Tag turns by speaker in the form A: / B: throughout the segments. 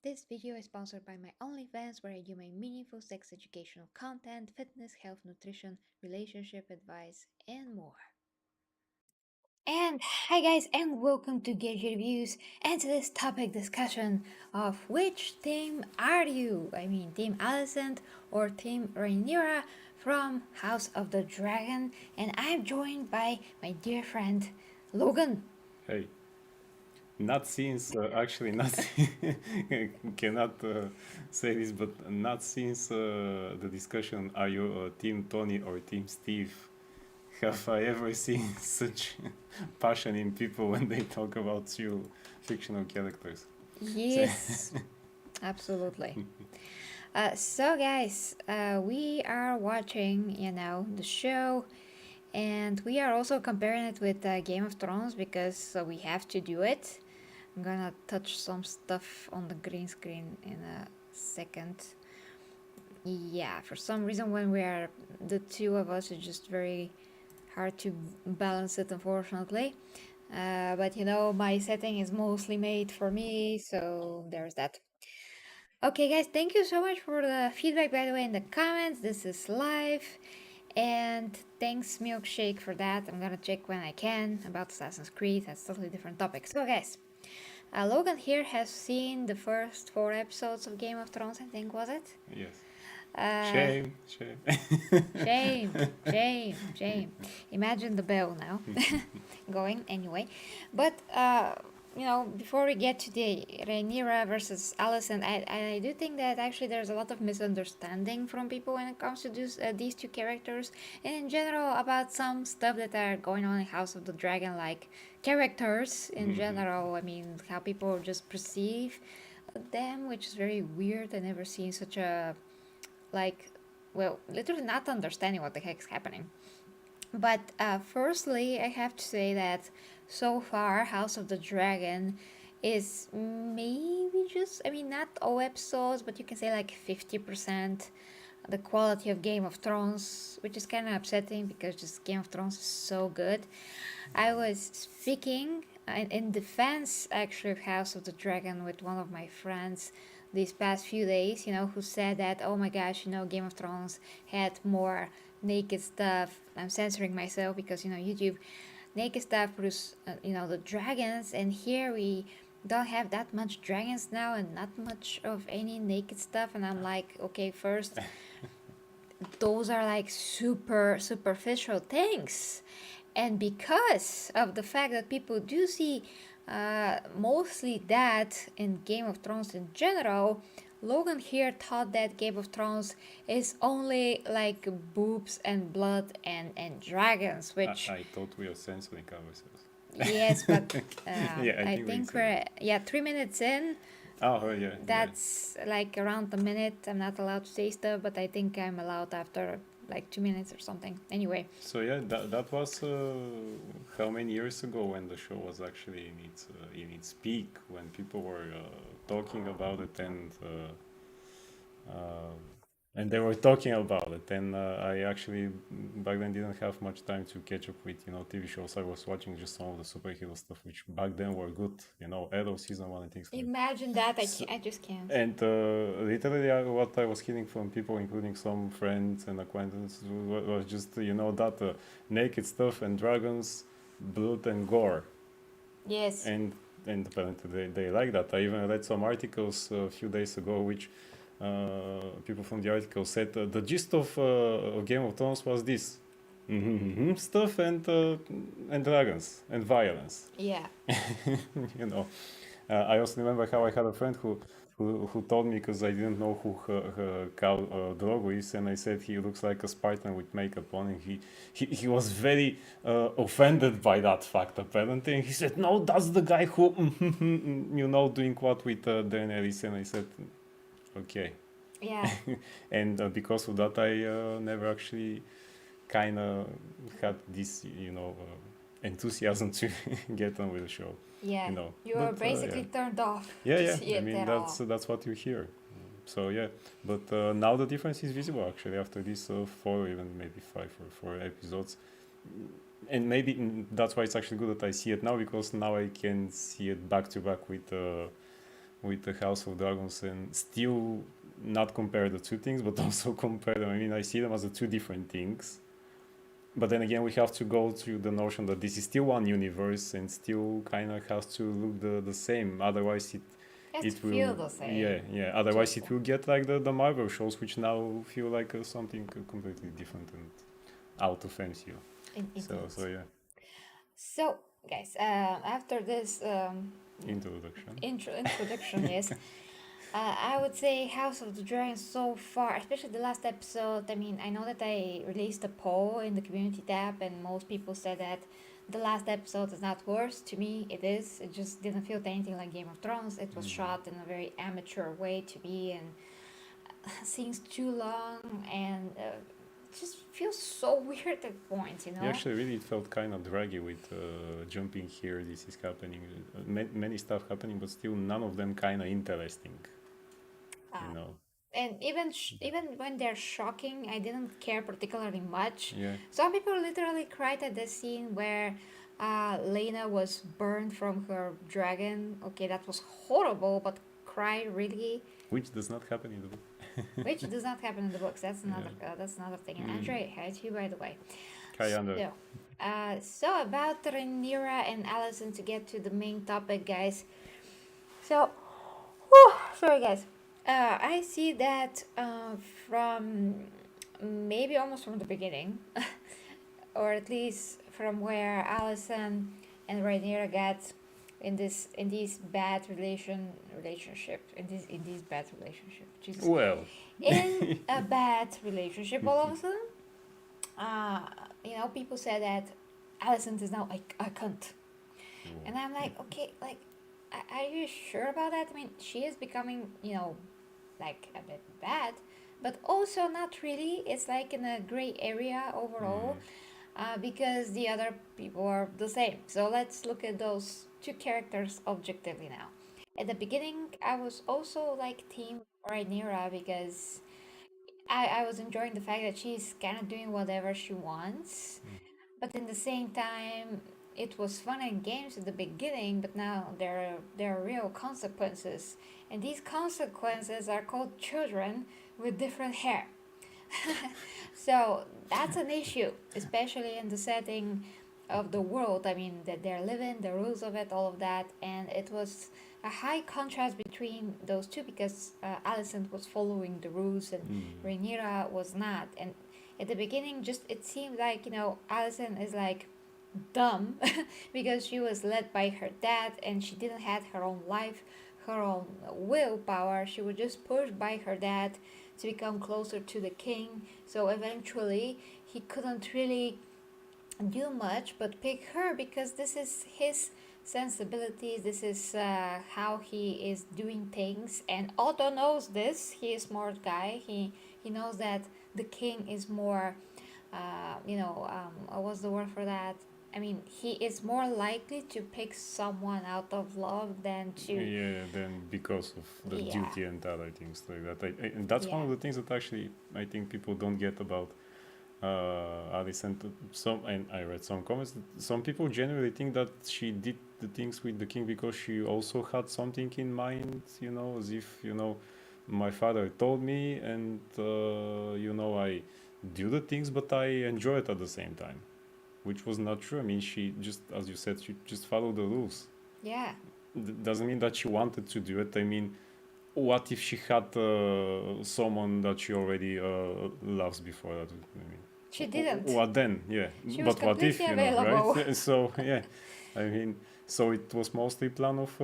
A: This video is sponsored by my OnlyFans, where I do my meaningful sex educational content, fitness, health, nutrition, relationship advice, and more. And hi guys, and welcome to Gauge Reviews and to this topic discussion of which team are you? I mean, Team Alicent or Team Rhaenyra from House of the Dragon, and I'm joined by my dear friend Logan.
B: Hey, not since actually not cannot say this, but not since the discussion are you Team Tony or Team Steve? Have I ever seen such passion in people when they talk about two fictional characters?
A: Yes, absolutely. So guys, we are watching, the show, and we are also comparing it with Game of Thrones because we have to do it. I'm gonna touch some stuff on the green screen in a second. Yeah, for some reason when we are the two of us, it's just very hard to balance it, unfortunately. But my setting is mostly made for me, so there's that. Okay, guys, thank you so much for the feedback, by the way, in the comments. This is live. And thanks, Milkshake, for that. I'm gonna check when I can about Assassin's Creed. That's totally different topic. So, guys, Logan here has seen the first 4 episodes of Game of Thrones, I think, was it?
B: Yes.
A: Uh,
B: Shame, shame.
A: shame. Imagine the bell now going anyway. But, before we get to the Rhaenyra versus Alicent, I do think that actually there's a lot of misunderstanding from people when it comes to these two characters, and in general about some stuff that are going on in House of the Dragon, like characters in general. I mean, how people just perceive them, which is very weird. I never seen such a like, well, literally not understanding what the heck's happening. But firstly, I have to say that so far, House of the Dragon is maybe just, I mean, not all episodes, but you can say like 50% the quality of Game of Thrones, which is kind of upsetting because just Game of Thrones is so good. I was speaking in defense actually of House of the Dragon with one of my friends these past few days, who said that, oh my gosh, Game of Thrones had more naked stuff. I'm censoring myself because, YouTube, naked stuff produce, the dragons, and here we don't have that much dragons now and not much of any naked stuff. And I'm like, okay, first, those are like super superficial things, and because of the fact that people do see mostly that in Game of Thrones in general, Logan here thought that Game of Thrones is only like boobs and blood and dragons, which
B: I thought we were censoring ourselves.
A: yes, but
B: Yeah, I
A: I
B: think we
A: think
B: said
A: we're, yeah, 3 minutes in.
B: Oh, yeah, yeah.
A: That's like around a minute. I'm not allowed to say stuff, but I think I'm allowed after like 2 minutes or something. Anyway,
B: So yeah, that was how many years ago when the show was actually in its peak, when people were talking about it uh, and they were talking about it. And I actually back then didn't have much time to catch up with TV shows. I was watching just some of the superhero stuff, which back then were good. Arrow season 1 and things like that.
A: imagine that.
B: So,
A: I just can't.
B: and literally, what I was hearing from people, including some friends and acquaintances, was just that naked stuff and dragons, blood and gore,
A: Yes.
B: and apparently they like that. I even read some articles a few days ago, which people from the article said the gist of Game of Thrones was this. Stuff and dragons and violence.
A: Yeah.
B: you know, I also remember how I had a friend who told me, because I didn't know who Khal Drogo is, and I said he looks like a Spartan with makeup on, and he was very offended by that fact apparently, and he said, "No, that's the guy who doing what with Daenerys," and I said, "Okay."
A: Yeah.
B: And because of that, I never actually kind of had this, enthusiasm to get on with the show.
A: Yeah. You were
B: But
A: basically turned off
B: yeah,
A: to
B: yeah.
A: see
B: I
A: it
B: mean,
A: at all.
B: that's what you hear. So yeah, but now the difference is visible actually after these 4, even maybe 5 or 4 episodes, and maybe that's why it's actually good that I see it now, because now I can see it back to back with with the House of Dragons, and still not compare the two things, but also compare them. I mean, I see them as the two different things. But then again, we have to go through the notion that this is still one universe and still kind of has to look the same. Otherwise,
A: Has
B: it
A: to feel
B: will,
A: the same.
B: yeah. Otherwise, it will get like the Marvel shows, which now feel like something completely different and out of MCU. So yeah,
A: So, guys, after this
B: introduction.
A: introduction, yes, I would say House of the Dragon so far, especially the last episode. I mean, I know that I released a poll in the community tab, and most people said that the last episode is not worse. To me, it is. It just didn't feel anything like Game of Thrones. It was shot in a very amateur way to me, and seems too long, and it just feels so weird at points, you
B: Yeah,
A: know?
B: actually, really, it felt kind of draggy with jumping here. This is happening, many stuff happening, but still none of them kind of interesting.
A: Ah,
B: You know.
A: and even when they're shocking, I didn't care particularly much.
B: Yeah.
A: Some people literally cried at the scene where Lena was burned from her dragon. Okay, that was horrible, but cry really,
B: Which does not happen in the book.
A: which does not happen in the books. That's another thing. And Andre, hi to you, by the way.
B: Kayanda.
A: So, so about Rhaenyra and Alicent, to get to the main topic, guys. So, whew, sorry, guys. I see that from maybe almost from the beginning, or at least from where Alicent and Rhaenyra got in this bad bad relationship. Jesus.
B: Well.
A: In a bad relationship, all of a sudden, people say that Alicent is now a cunt, and I'm like, okay, like, are you sure about that? I mean, she is becoming, like a bit bad, but also not really. It's like in a gray area overall, because the other people are the same. So let's look at those two characters objectively now. At the beginning, I was also like team Rhaenyra because I was enjoying the fact that she's kind of doing whatever she wants, but in the same time, it was fun and games at the beginning, but now there are real consequences, and these consequences are called children with different hair. So that's an issue, especially in the setting of the world. I mean, that they're living, the rules of it, all of that, and it was a high contrast between those two because Alicent was following the rules and Rhaenyra was not. And at the beginning, just it seemed like Alicent is like dumb because she was led by her dad and she didn't have her own life, her own willpower. She was just pushed by her dad to become closer to the king. So eventually, he couldn't really do much but pick her because this is his sensibilities, this is how he is doing things, and Otto knows this. He is a smart guy. He knows that the king is more what's the word for that? I mean, he is more likely to pick someone out of love than to
B: Yeah, then because of the
A: yeah
B: duty and other things like that. And that's one
A: yeah
B: of the things that actually I think people don't get about Alicent. And I read some comments. Some people generally think that she did the things with the king because she also had something in mind. As if my father told me, and I do the things, but I enjoy it at the same time, which was not true. I mean, she just, as you said, she just followed the rules.
A: yeah
B: Doesn't mean that she wanted to do it. I mean, what if she had someone that she already loves before that? I mean,
A: she didn't.
B: what then? Yeah,
A: She was
B: but what if,
A: completely available.
B: right? So yeah, I mean, so it was mostly plan of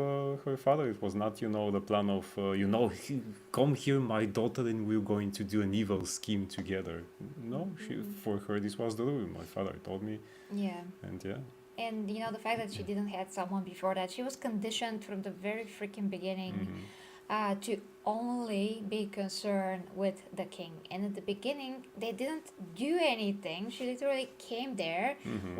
B: her father. It was not, the plan of, come here, my daughter, and we're going to do an evil scheme together. No, for her this was the rule. My father told me,
A: Yeah.
B: and yeah.
A: And the fact that she didn't had someone before that, she was conditioned from the very freaking beginning to only be concerned with the king. And at the beginning, they didn't do anything. She literally came there,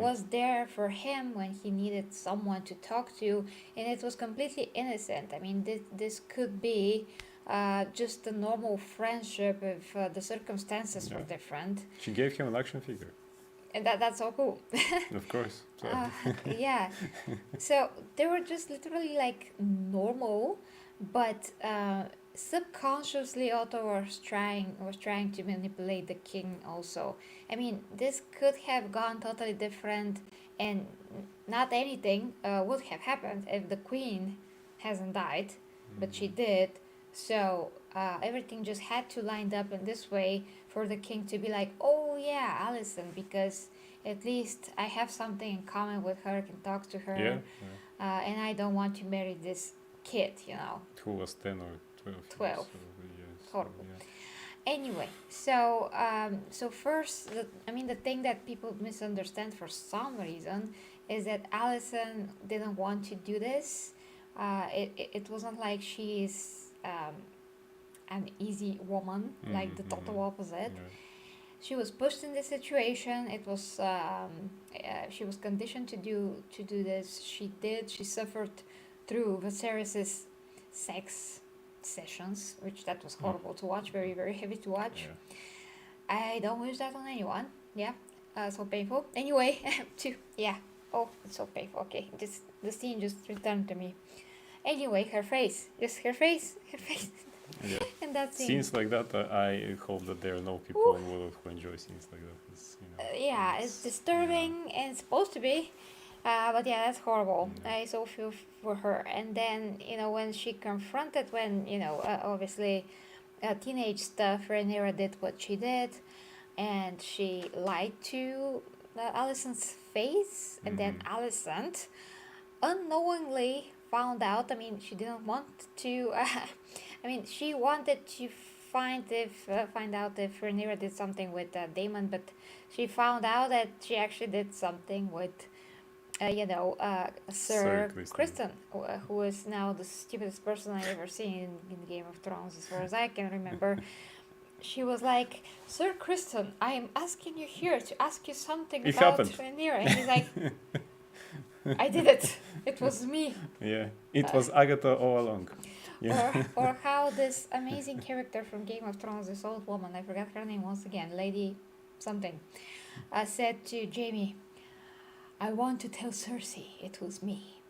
A: was there for him when he needed someone to talk to, and it was completely innocent. I mean, this could be just a normal friendship if the circumstances were different.
B: She gave him an action figure.
A: and that's so cool.
B: Of course. So
A: Yeah. So they were just literally like normal, but subconsciously Otto was trying to manipulate the king also. I mean, this could have gone totally different, and not anything would have happened if the queen hasn't died, but she did. So everything just had to line up in this way for the king to be like, oh yeah, Alicent, because at least I have something in common with her, can talk to
B: yeah,
A: her, and I don't want to marry this kid, you know,
B: who was 10 or 12 years
A: 12.
B: so yeah, so
A: Horrible.
B: yeah.
A: Anyway, so first, the thing that people misunderstand for some reason is that Allison didn't want to do this. It wasn't like she is an easy woman, like the total opposite.
B: Yeah.
A: She was pushed in this situation. It was she was conditioned to do this. She did. She suffered through Viserys's sex sessions, which that was horrible to watch. Very very heavy to watch.
B: Yeah.
A: I don't wish that on anyone. Yeah, so painful. Anyway, yeah. Oh, it's so painful. Okay, just the scene just returned to me. Anyway, her face, just her face,
B: Yeah.
A: and that scene.
B: Scenes like that, I hope that there are no people in the world who enjoy scenes like that. It's,
A: Yeah, it's disturbing and it's supposed to be. But yeah, that's horrible.
B: Yeah.
A: I so feel for her. And then, when she confronted, obviously, teenage stuff, Rhaenyra did what she did, and she lied to Alicent's face, and then Alicent unknowingly found out. I mean, she didn't want to. She wanted to find out if Rhaenyra did something with Daemon, but she found out that she actually did something with, Sir
B: Kristen.
A: Kristen, who is now the stupidest person I ever seen in Game of Thrones, as far as I can remember. She was like, Sir Kristen, I am asking you here to ask you something
B: It
A: about
B: happened.
A: Rhaenyra. And he's like, I did it. It was me.
B: Yeah, it was Agatha all along. Yeah.
A: Or how this amazing character from Game of Thrones, this old woman, I forgot her name once again, Lady something, said to Jaime, I want to tell Cersei it was me.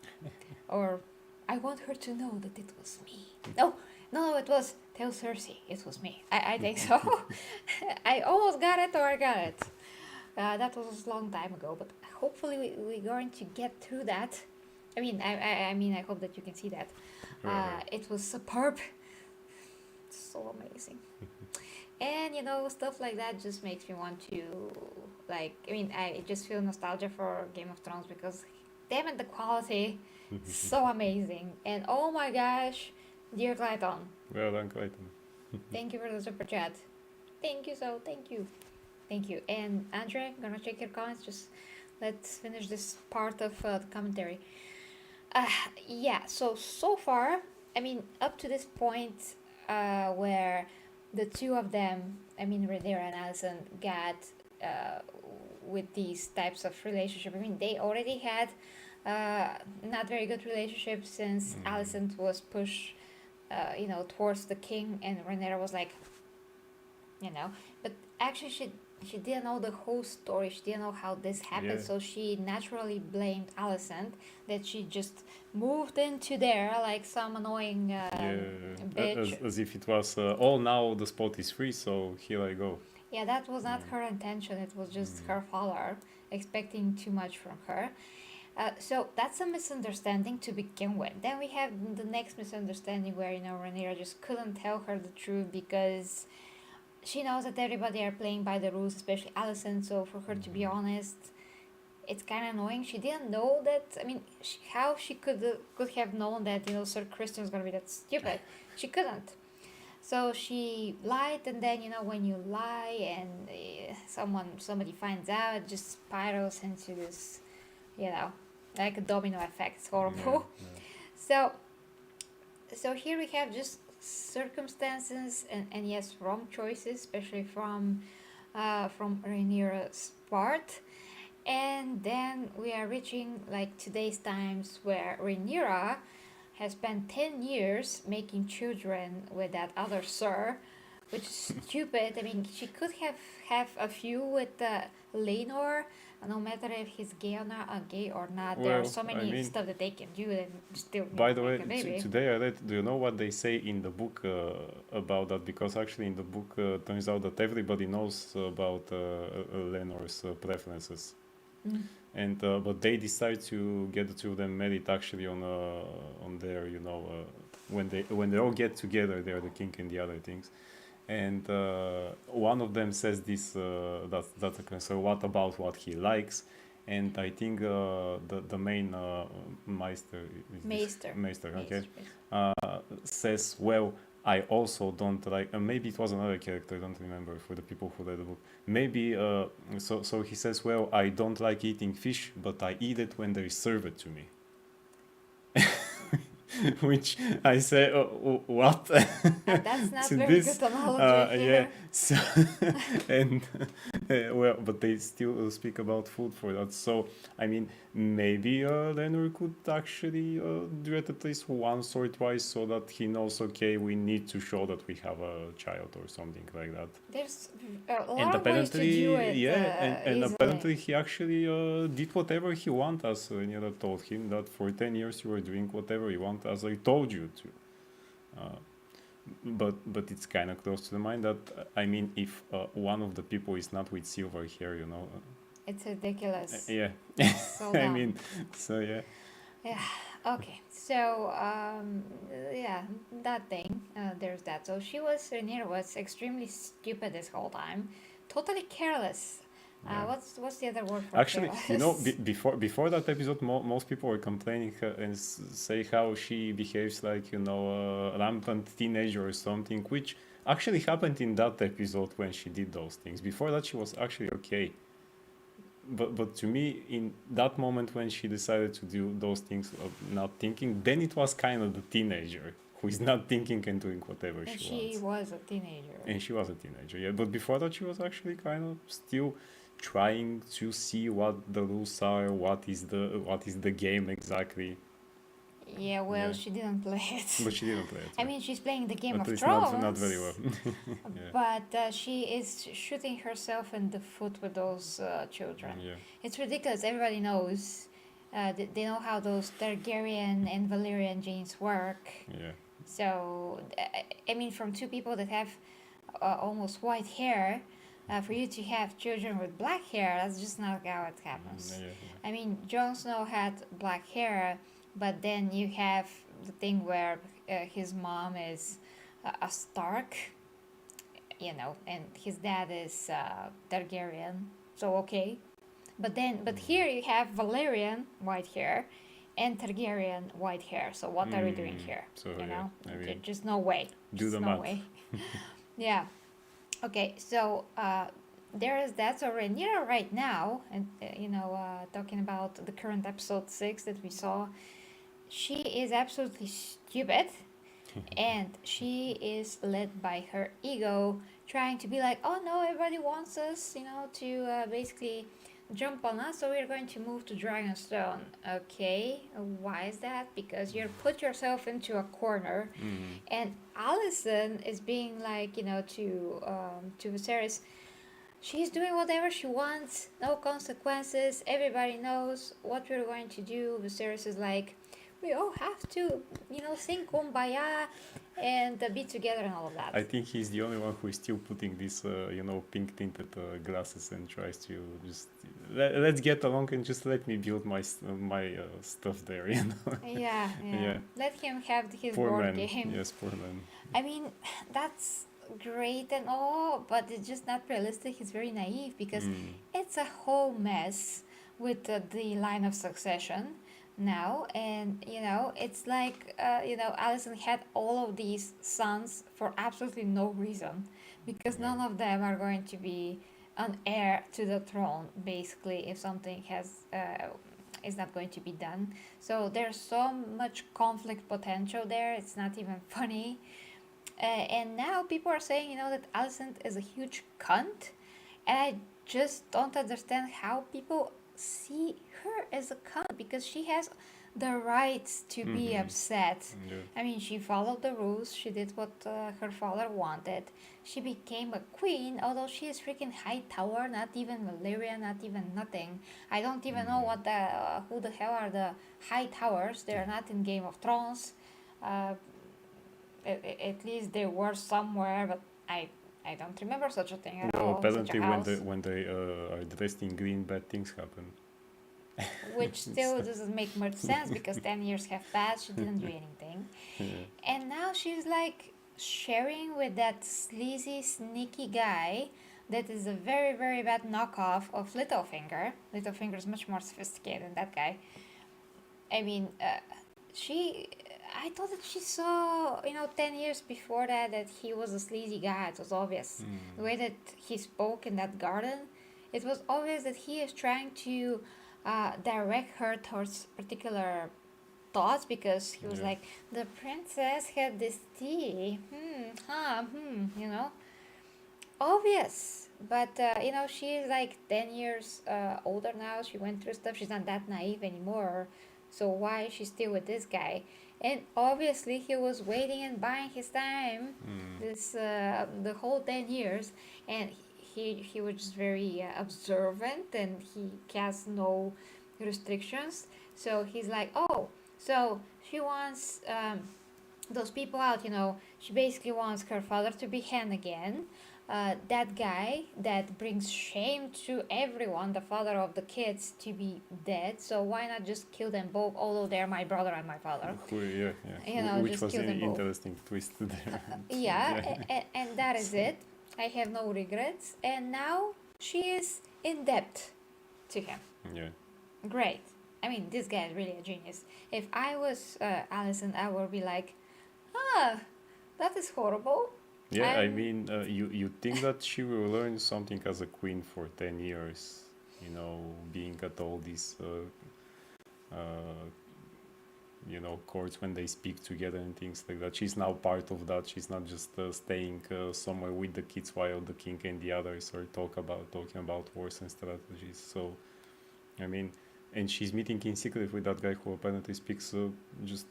A: Or I want her to know that it was me. No, it was tell Cersei it was me. I think so. I almost got it, or I got it. That was a long time ago, but hopefully we're going to get through that. I hope that you can see that.
B: Right.
A: It was superb. So amazing. And stuff like that just makes me want to, I just feel nostalgia for Game of Thrones because damn it, the quality is so amazing. And oh my gosh, dear Clayton,
B: Well done, Clayton.
A: thank you for the super chat. Thank you. And Andre, gonna check your comments. Just let's finish this part of the commentary. Yeah. So far, up to this point, where the two of them, Rhaenyra and Alicent, got with these types of relationship. They already had not very good relationship since Alicent was pushed, towards the king, and Rhaenyra was like, but actually she didn't know the whole story. She didn't know how this happened,
B: Yeah.
A: so she naturally blamed Alicent that she just moved into there like some annoying bitch.
B: As if it was, now the spot is free, so here I go.
A: Yeah, that was not her intention. It was just her father expecting too much from her. So that's a misunderstanding to begin with. Then we have the next misunderstanding where Rhaenyra just couldn't tell her the truth because she knows that everybody are playing by the rules, especially Alicent. So for her to be honest, it's kind of annoying. She didn't know that. How she could have known that Sir Christian was gonna be that stupid? She couldn't. So she lied, and then when you lie and somebody finds out, it just spirals into this, like a domino effect. It's horrible.
B: Yeah.
A: So here we have just circumstances and yes, wrong choices, especially from Rhaenyra's part. And then we are reaching like today's times where Rhaenyra has spent 10 years making children with that other sir which is stupid. I mean, she could have a few with Lenor, no matter if he's gay or not. There are
B: Well,
A: so
B: I
A: many
B: mean,
A: stuff that they can do and still,
B: by the way,
A: make a baby.
B: today I read. Do you know what they say in the book about that? Because actually, in the book, turns out that everybody knows about Lenor's preferences,
A: Mm.
B: and but they decide to get the two of them married actually on their when they all get together, they're the king and the other things. And one of them says this that's a concern. What about what he likes? And I think the main Meister is this
A: Maester.
B: Meister, okay,
A: Maester.
B: says, well, I also don't like. Maybe it was another character. I don't remember for the people who read the book. Maybe so he says, well, I don't like eating fish, but I eat it when they serve it to me. Which I say, what?
A: That's not
B: To
A: very
B: this,
A: good analogy
B: yeah.
A: here.
B: So, and well, but they still speak about food for that. So, I mean, maybe Leonard could actually do it at least once or twice, so that he knows, okay, we need to show that we have a child or something like that.
A: There's a
B: And
A: lot of ways to do
B: apparently,
A: it
B: yeah, and
A: easily.
B: apparently he actually did whatever he wanted, as Rhaenyra told him that for 10 years you were doing whatever you want, as I told you to. But it's kind of close to the mind that, I mean, if one of the people is not with silver hair,
A: It's ridiculous.
B: yeah,
A: So
B: I
A: dumb.
B: mean, so yeah.
A: Yeah. Okay. So yeah, that thing. There's that. So Rhaenyra was extremely stupid this whole time, totally careless.
B: Yeah.
A: What's the other word for
B: Actually,
A: careless?
B: before that episode, most people were complaining and say how she behaves like a rampant teenager or something, which actually happened in that episode when she did those things. Before that, she was actually okay. But to me, in that moment when she decided to do those things of not thinking, then it was kind of the teenager who is not thinking and doing whatever
A: And
B: she
A: she
B: wants.
A: was a teenager.
B: And she was a teenager, yeah. But before that, she was actually kind of still trying to see what the rules are, what is the game exactly.
A: Yeah, well,
B: Yeah.
A: she didn't play it.
B: But she didn't play it.
A: I mean, she's playing the Game
B: at
A: of
B: least
A: Thrones.
B: not very well. Yeah.
A: But she is shooting herself in the foot with those children.
B: Yeah.
A: It's ridiculous. Everybody knows. They know how those Targaryen and Valyrian genes work.
B: Yeah.
A: So, I mean, from two people that have almost white hair, for you to have children with black hair, that's just not how it happens.
B: Yeah.
A: I mean, Jon Snow had black hair, but then you have the thing where his mom is a Stark, and his dad is Targaryen. So okay, but here you have Valyrian white hair and Targaryen white hair. So what are we doing here?
B: So
A: You
B: yeah,
A: know,
B: I mean,
A: just no way.
B: do
A: Just
B: the
A: no
B: math.
A: way. Yeah. Okay. So there is that. So Rhaenyra right now, and talking about the current episode 6 that we saw, she is absolutely stupid, and she is led by her ego, trying to be like, oh no, everybody wants us, to basically jump on us, so we're going to move to Dragonstone. Okay, why is that? Because you put yourself into a corner, and Alicent is being like, to Viserys, she's doing whatever she wants, no consequences, everybody knows what we're going to do. Viserys is like, we all have to, sing Kumbaya and be together and all of that.
B: I think he's the only one who is still putting these, pink tinted glasses and tries to just let's get along and just let me build my stuff there.
A: Yeah.
B: Yeah.
A: Let him have his
B: Poor
A: board
B: man.
A: game.
B: Yes, poor man.
A: I mean, that's great and all, but it's just not realistic. He's very naive because it's a whole mess with the line of succession now, and it's like Alicent had all of these sons for absolutely no reason, because none of them are going to be an heir to the throne, basically, if something is not going to be done. So there's so much conflict potential there, it's not even funny. And now people are saying, that Alicent is a huge cunt, and I just don't understand how people see her as a cunt, because she has the right to be upset.
B: Yeah.
A: I mean, she followed the rules. She did what her father wanted. She became a queen, although she is freaking high tower, not even Valyria, not even nothing. I don't even know what the who the hell are the high towers. They're not in Game of Thrones. Uh, at least they were somewhere, but I don't remember such a thing at
B: Well,
A: all. Such a
B: apparently
A: house,
B: when they are dressed in green, bad things happen.
A: which still doesn't make much sense because 10 years have passed. She didn't do anything.
B: Yeah.
A: And now she's like sharing with that sleazy, sneaky guy that is a very, very bad knockoff of Littlefinger. Littlefinger is much more sophisticated than that guy. I mean, she. I thought that she saw, 10 years before that, that he was a sleazy guy. It was obvious. The way that he spoke in that garden, it was obvious that he is trying to direct her towards particular thoughts because he was
B: Yeah.
A: like, the princess had this tea. Obvious. But, she is like 10 years older now. She went through stuff. She's not that naive anymore. So why is she still with this guy? And obviously, he was waiting and buying his time this the whole 10 years. And he was just very observant and he has no restrictions. So he's like, oh, so she wants those people out, she basically wants her father to be hen again. That guy that brings shame to everyone, the father of the kids, to be dead. So why not just kill them both, although they're my brother and my father?
B: Yeah, yeah. Which
A: Just
B: was
A: kill
B: an
A: them both.
B: interesting twist there.
A: Yeah,
B: Yeah.
A: and that is it. I have no regrets. And now she is in debt to him.
B: Yeah.
A: Great. I mean, this guy is really a genius. If I was Alicent, I would be like, that is horrible.
B: Yeah, I
A: I'm
B: mean, you think that she will learn something as a queen for 10 years, being at all these, courts when they speak together and things like that. She's now part of that. She's not just staying somewhere with the kids while the king and the others are talking about wars and strategies. So, I mean, and she's meeting in secret with that guy who apparently speaks just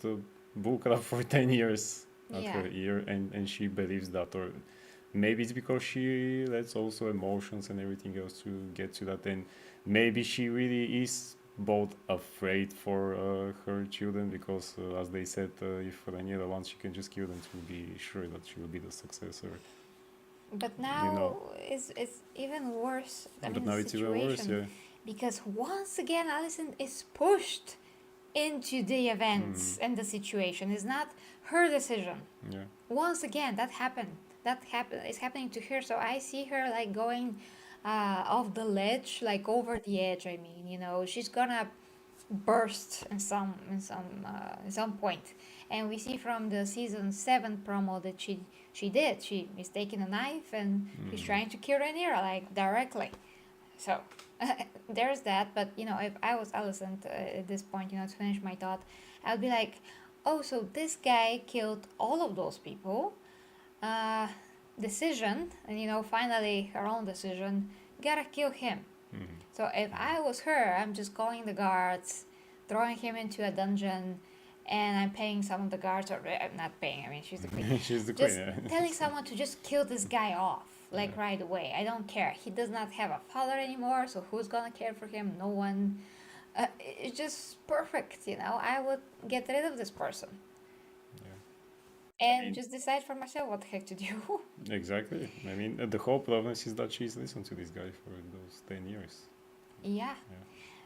B: bullcrap for 10 years at
A: Yeah.
B: her ear, and she believes that, or maybe it's because she lets also emotions and everything else to get to that, and maybe she really is both afraid for her children because, as they said, if Rhaenyra wants, she can just kill them to be sure that she will be the successor.
A: But
B: You
A: now
B: know,
A: it's even worse. I
B: but
A: mean,
B: now
A: the
B: it's even worse.
A: situation,
B: Yeah.
A: because once again, Alicent is pushed into the events and the situation. It's not her decision.
B: Yeah.
A: Once again, that happened. Is happening to her. So I see her like going off the ledge, like over the edge. I mean, she's gonna burst in some point. And we see from the season 7 promo that she did. She is taking a knife and she's trying to kill Rhaenyra like directly. So there's that. But if I was Alicent at this point, to finish my thought, I would be like, oh, so this guy killed all of those people. Decision, and finally her own decision. Gotta kill him. So if I was her, I'm just calling the guards, throwing him into a dungeon, and I'm paying some of the guards, or I'm not paying. I mean, she's the queen.
B: She's the queen.
A: Just
B: Yeah.
A: telling someone to just kill this guy off, like right away. I don't care. He does not have a father anymore, so who's gonna care for him? No one. It's just perfect, I would get rid of this person and just decide for myself what the heck to do.
B: Exactly. I mean, the whole problem is that she's listened to this guy for those 10 years.
A: Yeah.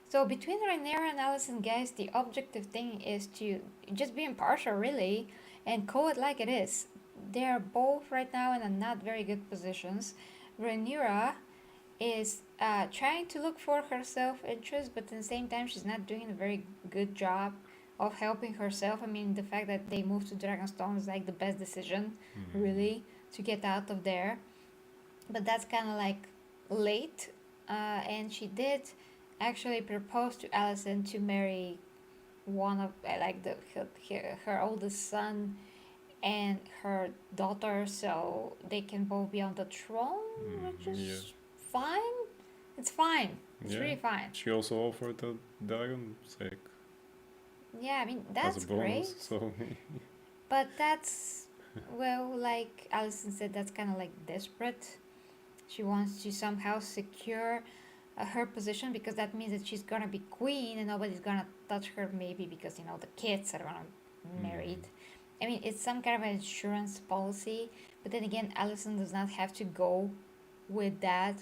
A: So between Rhaenyra and Alicent, guys, the objective thing is to just be impartial, really, and call it like it is. They're both right now in a not very good positions. Rhaenyra is trying to look for her self-interest, but at the same time, she's not doing a very good job of helping herself. I mean, the fact that they moved to Dragonstone is like the best decision, really, to get out of there. But that's kind of like late, and she did actually propose to Alicent to marry one of her oldest son and her daughter, so they can both be on the throne, which is fine. It's fine. It's really fine.
B: She also offered a dragon egg.
A: Yeah, I mean,
B: as a
A: that's
B: bonus.
A: great.
B: So
A: But that's, well, like Alison said, that's kind of like desperate. She wants to somehow secure her position because that means that she's gonna be queen and nobody's gonna touch her, maybe because, the kids are gonna
B: mm,
A: married. I mean, it's some kind of an insurance policy, but then again, Alison does not have to go with that,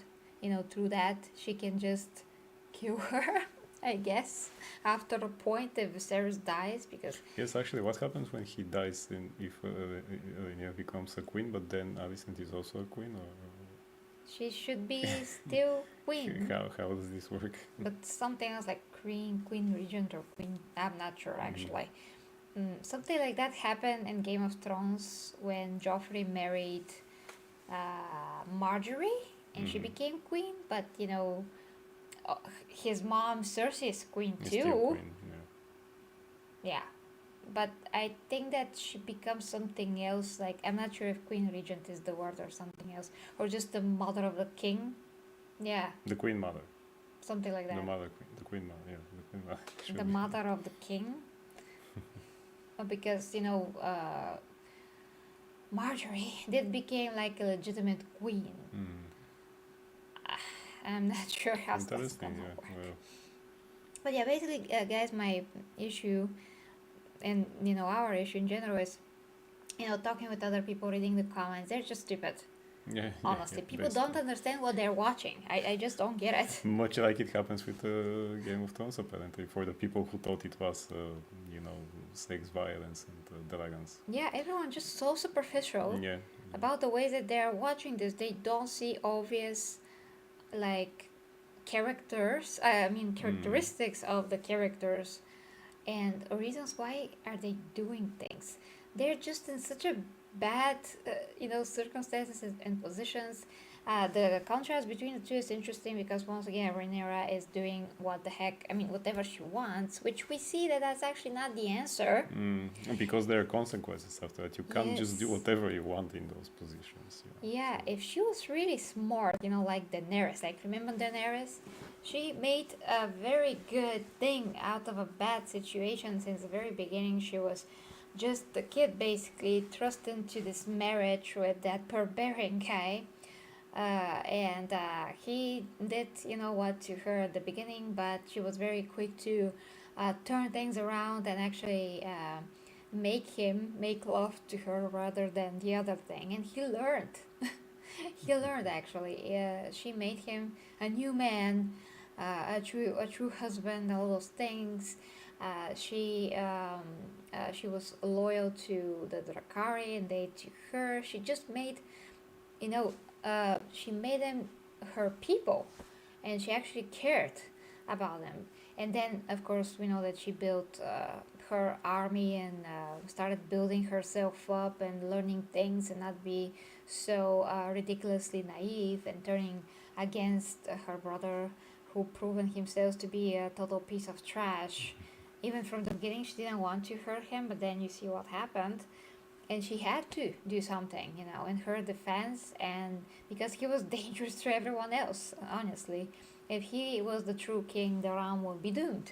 A: through that. She can just kill her, I guess, after a point if Viserys dies, because
B: yes, actually, what happens when he dies? In if Rhaenyra becomes a queen, but then Alicent is also a queen, or
A: she should be still queen.
B: how does this work?
A: But something else like queen regent or queen, I'm not sure actually. Something like that happened in Game of Thrones when Joffrey married Marjorie and she
B: Mm-hmm.
A: became queen, but uh, his mom Cersei is queen
B: Is still
A: too.
B: queen.
A: Yeah, but I think that she becomes something else. Like, I'm not sure if queen regent is the word or something else, or just the mother of the king. Yeah,
B: The queen mother,
A: something like
B: the
A: that.
B: mother queen, the queen mother. Yeah, the queen mother.
A: The mother of the king. Because Marjorie did became like a legitimate queen.
B: Mm.
A: I'm not sure how that's
B: Interesting.
A: gonna
B: Yeah.
A: work.
B: Well.
A: But yeah, basically, guys, my issue and our issue in general is talking with other people, reading the comments. They're just stupid.
B: Yeah. Yeah. Yeah.
A: Honestly, people don't
B: Basically.
A: understand what they're watching. I just don't get it.
B: Much like it happens with Game of Thrones, apparently, for the people who thought it was, sex, violence, and dragons.
A: Yeah, everyone's just so superficial
B: Yeah.
A: about the ways that they're watching this. They don't see obvious, like, characters. I mean, characteristics of the characters and reasons why are they doing things. They're just in such a bad circumstances and positions. The contrast between the two is interesting because once again Rhaenyra is doing what the heck, I mean, whatever she wants, which we see that that's actually not the answer.
B: Because there are consequences after that. You can't just do
A: Yes.
B: whatever you want in those positions.
A: Yeah,
B: So,
A: if she was really smart, like Daenerys, like remember Daenerys? She made a very good thing out of a bad situation since the very beginning. She was just a kid basically thrust into this marriage with that barbarian guy. And he did, what to her at the beginning, but she was very quick to turn things around and actually make him make love to her rather than the other thing. And he learned. He learned actually. She made him a new man, a true husband, all those things. She was loyal to the Drakari and they to her. She just made, she made them her people, and she actually cared about them. And then, of course, we know that she built her army and started building herself up and learning things and not be so ridiculously naive and turning against her brother, who proven himself to be a total piece of trash. Even from the beginning, she didn't want to hurt him, but then you see what happened. And she had to do something, in her defense, and because he was dangerous to everyone else, honestly. If he was the true king, the realm would be doomed.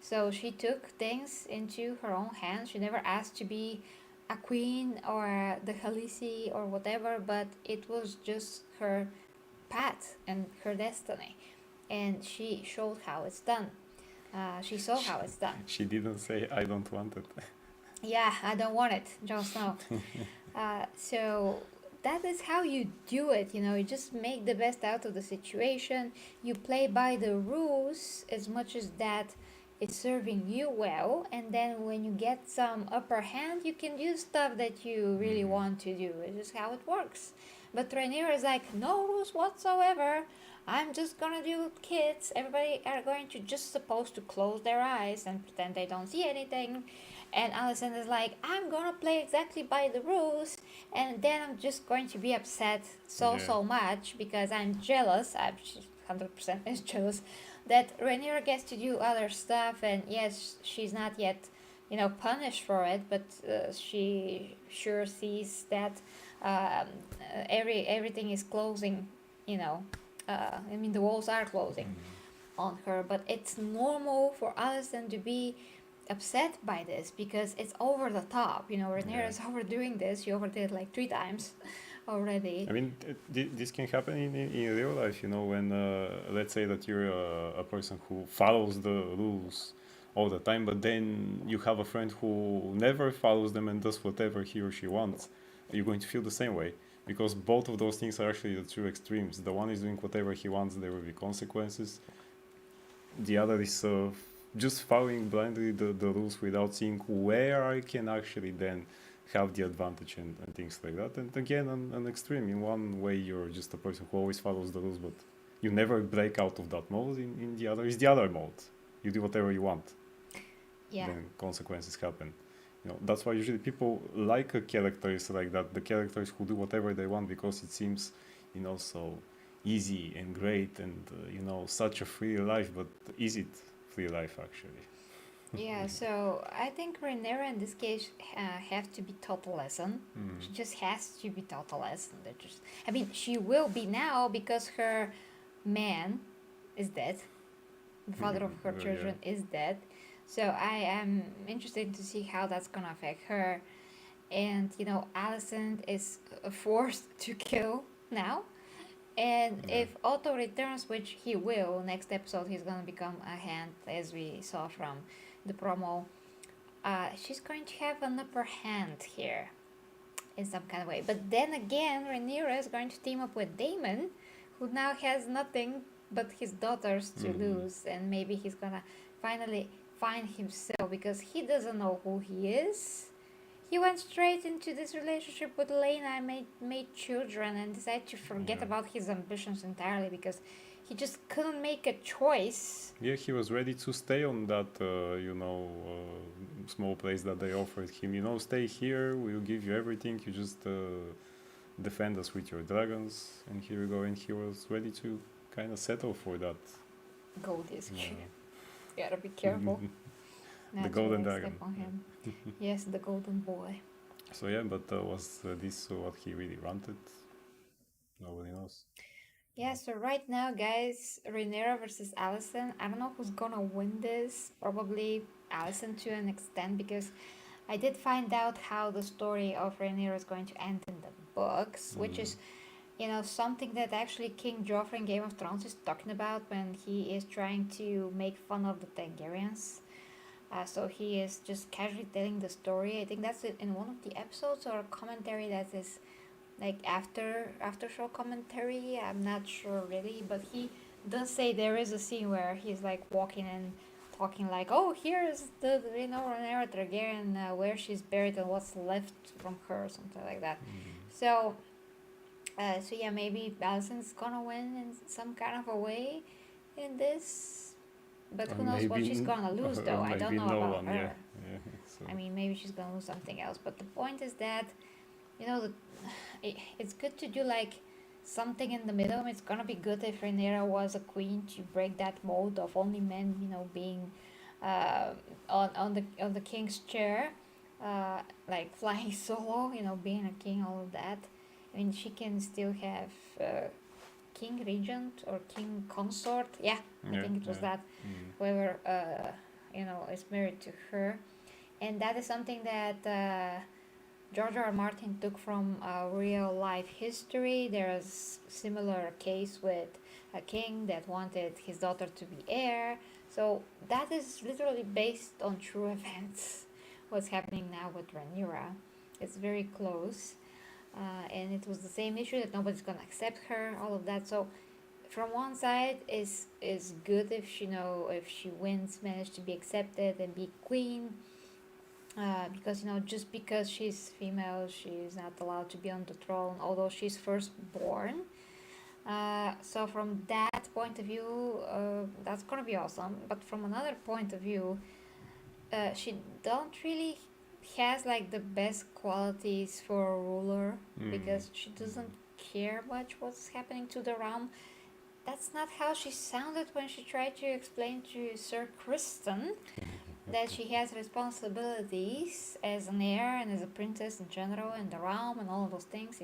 A: So she took things into her own hands. She never asked to be a queen or the Khaleesi or whatever, but it was just her path and her destiny. And she showed how it's done. She saw how it's done.
B: she didn't say, I don't want it.
A: Yeah, I don't want it, Jon Snow. So that is how you do it. You just make the best out of the situation. You play by the rules as much as that it's serving you well, and then when you get some upper hand, you can do stuff that you really want to do. It's just how it works. But Rhaenyra is like, no rules whatsoever. I'm just gonna do kids. Everybody are going to just supposed to close their eyes and pretend they don't see anything. And Alicent is like, I'm gonna play exactly by the rules, and then I'm just going to be upset so much because I'm jealous. I'm 100% is jealous that Rhaenyra gets to do other stuff, and yes, she's not yet, punished for it, but she sure sees that everything is closing. I mean, the walls are closing on her, but it's normal for Alicent to be upset by this because it's over the top. Rhaenyra is overdoing this. She overdid like 3 times already.
B: I mean, this can happen in real life, when let's say that you're a person who follows the rules all the time, but then you have a friend who never follows them and does whatever he or she wants. You're going to feel the same way because both of those things are actually the two extremes. The one is doing whatever he wants, there will be consequences. The other is just following blindly the rules without seeing where I can actually then have the advantage and things like that. And again, an extreme. In one way, you're just a person who always follows the rules, but you never break out of that mode. In the other is the other mode. You do whatever you want.
A: Yeah.
B: Then consequences happen. That's why usually people like characters like that. The characters who do whatever they want because it seems, so easy and great and such a free life. But is it free life actually?
A: Yeah, so I think Rhaenyra in this case have to be taught a lesson. She just has to be taught a lesson. She will be now because her man is dead. The father of her children is dead. So I am interested to see how that's gonna affect her. And Alicent is forced to kill now. And if Otto returns, which he will, next episode he's gonna become a hand, as we saw from the promo. She's going to have an upper hand here in some kind of way. But then again, Rhaenyra is going to team up with Daemon, who now has nothing but his daughters to lose, and maybe he's gonna finally find himself because he doesn't know who he is. He went straight into this relationship with Lena and made children and decided to forget about his ambitions entirely because he just couldn't make a choice.
B: Yeah, he was ready to stay on that, small place that they offered him. Stay here, we'll give you everything, you just defend us with your dragons, and here we go. And he was ready to kind of settle for that.
A: Gold is cute. Gotta be careful.
B: The golden dragon.
A: On him. Yes, the golden boy.
B: So yeah, but was this what he really wanted? Nobody knows.
A: Yeah, so right now, guys, Rhaenyra versus Alicent. I don't know who's gonna win this. Probably Alicent to an extent because I did find out how the story of Rhaenyra is going to end in the books, which is, something that actually King Joffrey in Game of Thrones is talking about when he is trying to make fun of the Targaryens. So he is just casually telling the story. I think that's it in one of the episodes or a commentary that is like after show commentary. I'm not sure really, but he does say there is a scene where he's like walking and talking like, oh, here's the Rhaenyra Targaryen, where she's buried and what's left from her, or something like that. So yeah, maybe Alicent's gonna win in some kind of a way in this. But who knows what she's gonna lose, though? I don't know about her.
B: Yeah, so.
A: I mean, maybe she's gonna lose something else. But the point is that, it's good to do like something in the middle. It's gonna be good if Rhaenyra was a queen to break that mold of only men, being on the king's chair, like flying solo, being a king, all of that. I mean, she can still have king regent or king consort. I think it was that. Whoever is married to her, and that is something that George R. Martin took from real life history. There's similar case with a king that wanted his daughter to be heir. So that is literally based on true events. What's happening now with Rhaenyra, it's very close. And it was the same issue that nobody's gonna accept her, all of that. So from one side is good if she wins, manage to be accepted and be queen, because just because she's female, she's not allowed to be on the throne, although she's firstborn. So from that point of view, that's gonna be awesome. But from another point of view, she don't really has like the best qualities for a ruler because she doesn't care much what's happening to the realm. That's not how she sounded when she tried to explain to Sir Kristen that she has responsibilities as an heir and as a princess in general in the realm and all of those things.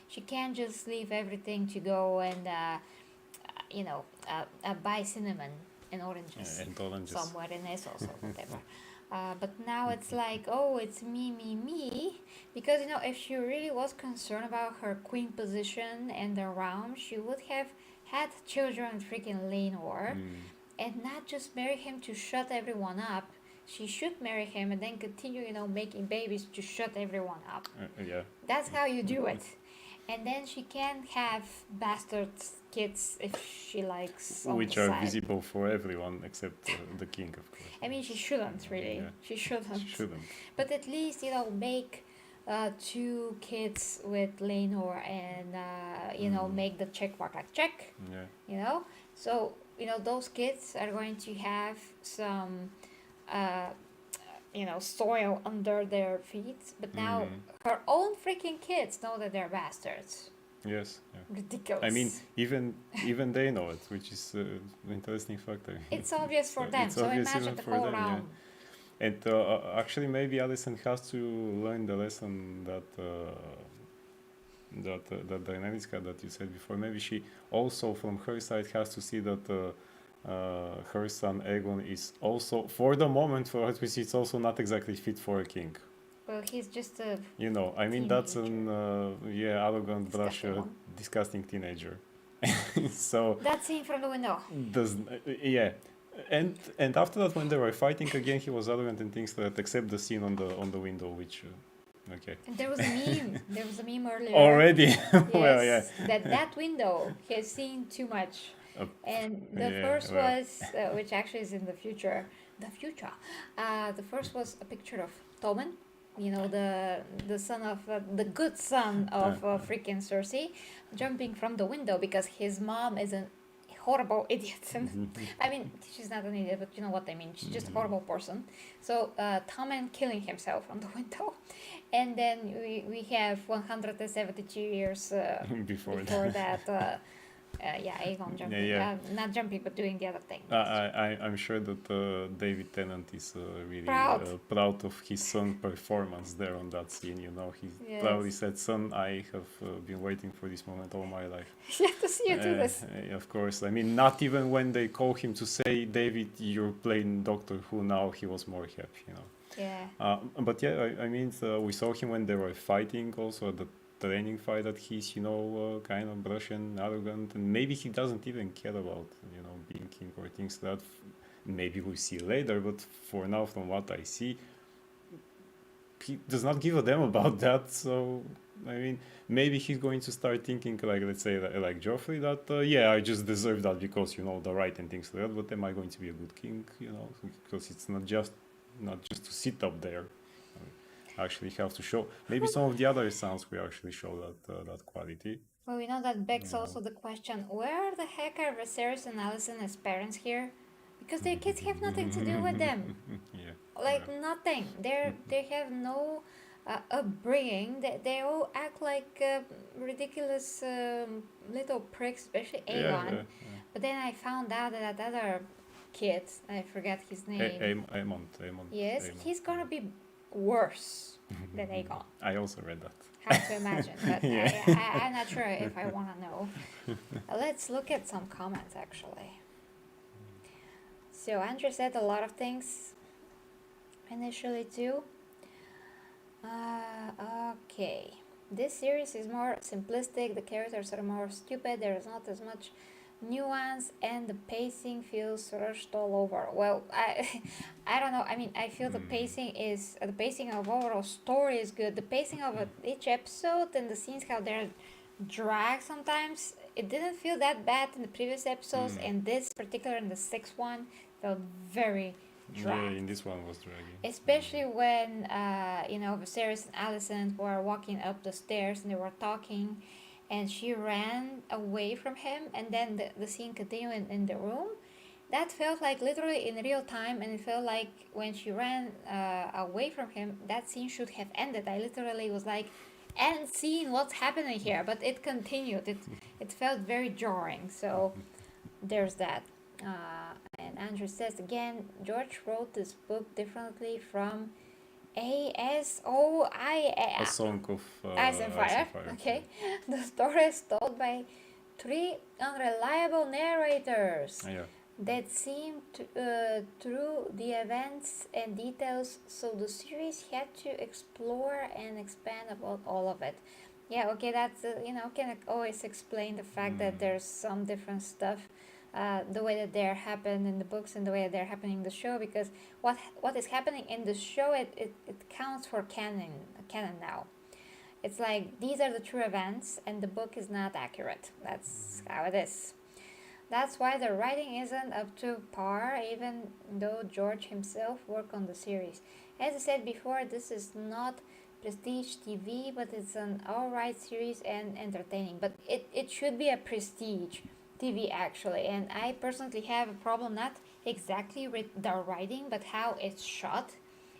A: She can't just leave everything to go and buy cinnamon and oranges, somewhere in Essos or whatever. But now it's like, oh, it's me, me, me. Because, if she really was concerned about her queen position and the realm, she would have had children with freaking Lenor and not just marry him to shut everyone up. She should marry him and then continue, making babies to shut everyone up.
B: Yeah.
A: That's how you do it. And then she can have bastard kids if she likes.
B: Which are visible for everyone except the king, of course.
A: I mean, she shouldn't really.
B: Yeah.
A: She shouldn't.
B: She shouldn't.
A: But at least make 2 kids with Lenor and make the check mark like check.
B: Yeah.
A: So those kids are going to have some soil under their feet. But now her own freaking kids know that they're bastards.
B: Yes. Yeah.
A: Ridiculous.
B: I mean, even they know it, which is an interesting factor.
A: It's obvious for them. So imagine the whole realm.
B: Yeah. And actually, maybe Alicent has to learn the lesson that Daenerys that you said before. Maybe she also, from her side, has to see that her son Aegon is also, for the moment, for what we see, it's also not exactly fit for a king.
A: Well, he's just a.
B: I mean, that's an arrogant, brash, disgusting teenager. So
A: that scene from the window.
B: And after that, when they were fighting again, he was arrogant and things like that, except the scene on the window, which. Okay.
A: And there was a meme. There was a meme earlier.
B: Already.
A: Yes,
B: well, yeah.
A: That window he has seen too much. And the first was, which actually is in the future. The future. The first was a picture of Tommen. The son of the good son of freaking Cersei, jumping from the window because his mom is a horrible idiot. I mean, she's not an idiot, but you know what I mean. She's just a horrible person. So Tommen killing himself from the window, and then we have 172 years before that. Aegon jumping. Not jumping, but doing the other thing.
B: I'm sure that David Tennant is really proud of his son's performance there on that scene. He proudly said, "Son, I have been waiting for this moment all my life."
A: You have to see you do this.
B: Of course. I mean, not even when they call him to say, "David, you're playing Doctor Who now," he was more happy.
A: Yeah.
B: But yeah, I mean, we saw him when they were fighting also at the training fight that he's kind of brash and arrogant, and maybe he doesn't even care about being king or things that maybe we'll see later, but for now, from what I see, he does not give a damn about that. So I mean, maybe he's going to start thinking like, let's say, like Joffrey, that I just deserve that because the right and things like that, but am I going to be a good king? Because it's not just to sit up there. Actually have to show. Maybe some of the other sons will actually show that quality.
A: Well, that begs also the question: where the heck are Viserys and Alicent as parents here? Because their kids have nothing to do with them. Nothing. They have no upbringing. They all act like ridiculous little pricks, especially Aegon. But then I found out that other kid, I forget his name.
B: Aemon.
A: Yes, he's gonna be worse than Aegon.
B: I also read that.
A: Hard to imagine, but I'm not sure if I want to know. Let's look at some comments, actually. So Andrew said a lot of things initially too. Okay. This series is more simplistic, the characters are more stupid, there is not as much nuance, and the pacing feels rushed all over. Well, I don't know. I mean, I feel the pacing of overall story is good. The pacing of each episode and the scenes, how they're dragged sometimes, it didn't feel that bad in the previous episodes, and this particular in the 6th one felt very dragged.
B: Yeah, in this one was dragging.
A: Especially when Viserys and Alicent were walking up the stairs and they were talking, and she ran away from him, and then the scene continued in the room. That felt like literally in real time, and it felt like when she ran away from him, that scene should have ended. I literally was like, end scene, what's happening here? But it continued. It felt very jarring. So there's that. And Andrew says again, George wrote this book differently from A Song of Ice and Fire. Okay, the story is told by 3 unreliable narrators. that seem through the events and details, so the series had to explore and expand about all of it. Yeah, okay, that's can always explain the fact that there's some different stuff, the way that they're happening in the books and the way that they're happening in the show, because what is happening in the show, it counts for canon now. It's like these are the true events, and the book is not accurate. That's how it is. That's why the writing isn't up to par, even though George himself worked on the series. As I said before, this is not prestige TV, but it's an alright series and entertaining. But it should be a prestige TV actually. And I personally have a problem not exactly with the writing, but how it's shot.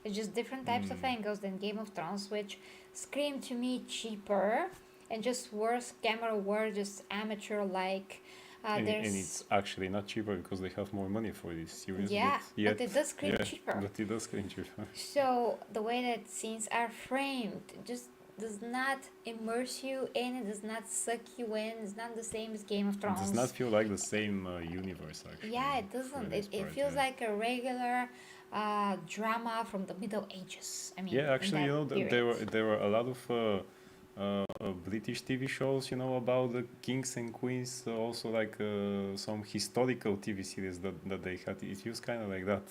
A: It's just different types of angles than Game of Thrones, which scream to me cheaper and just worse camera work, just amateur like.
B: And it's actually not cheaper because they have more money for this series.
A: Yeah,
B: But yet,
A: but it does scream
B: yeah,
A: cheaper.
B: but it does screen cheaper.
A: So the way that scenes are framed just does not immerse you in, it does not suck you in. It's not the same as Game of
B: It
A: Thrones.
B: does not feel like the same universe actually.
A: Yeah, it
B: for
A: doesn't.
B: this
A: It
B: part,
A: feels
B: yeah.
A: like a regular drama from the Middle Ages. I mean,
B: Yeah,
A: in
B: actually,
A: that period.
B: there were a lot of British TV shows, about the kings and queens. Also, like some historical TV series that they had. It feels kind of like that.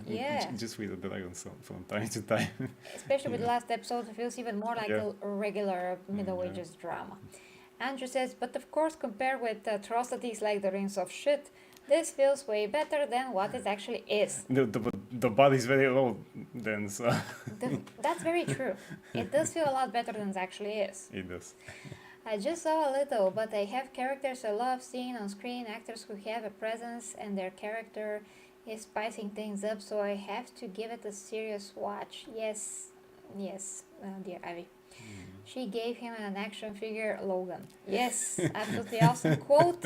A: Yeah.
B: Just with the dragons from time to time.
A: Especially with the
B: Yeah.
A: last episode, it feels even more like
B: Yeah.
A: a regular Middle
B: Yeah.
A: Ages drama. Andrew says, but of course, compared with atrocities like the Rings of Shit, this feels way better than what it actually is.
B: The body is very low then, so
A: That's very true. It does feel a lot better than it actually is.
B: it does.
A: I just saw a little, but I have characters I love seeing on screen, actors who have a presence and their character is spicing things up, so I have to give it a serious watch. Yes, dear Ivy. She gave him an action figure, Logan. Yes, absolutely awesome quote.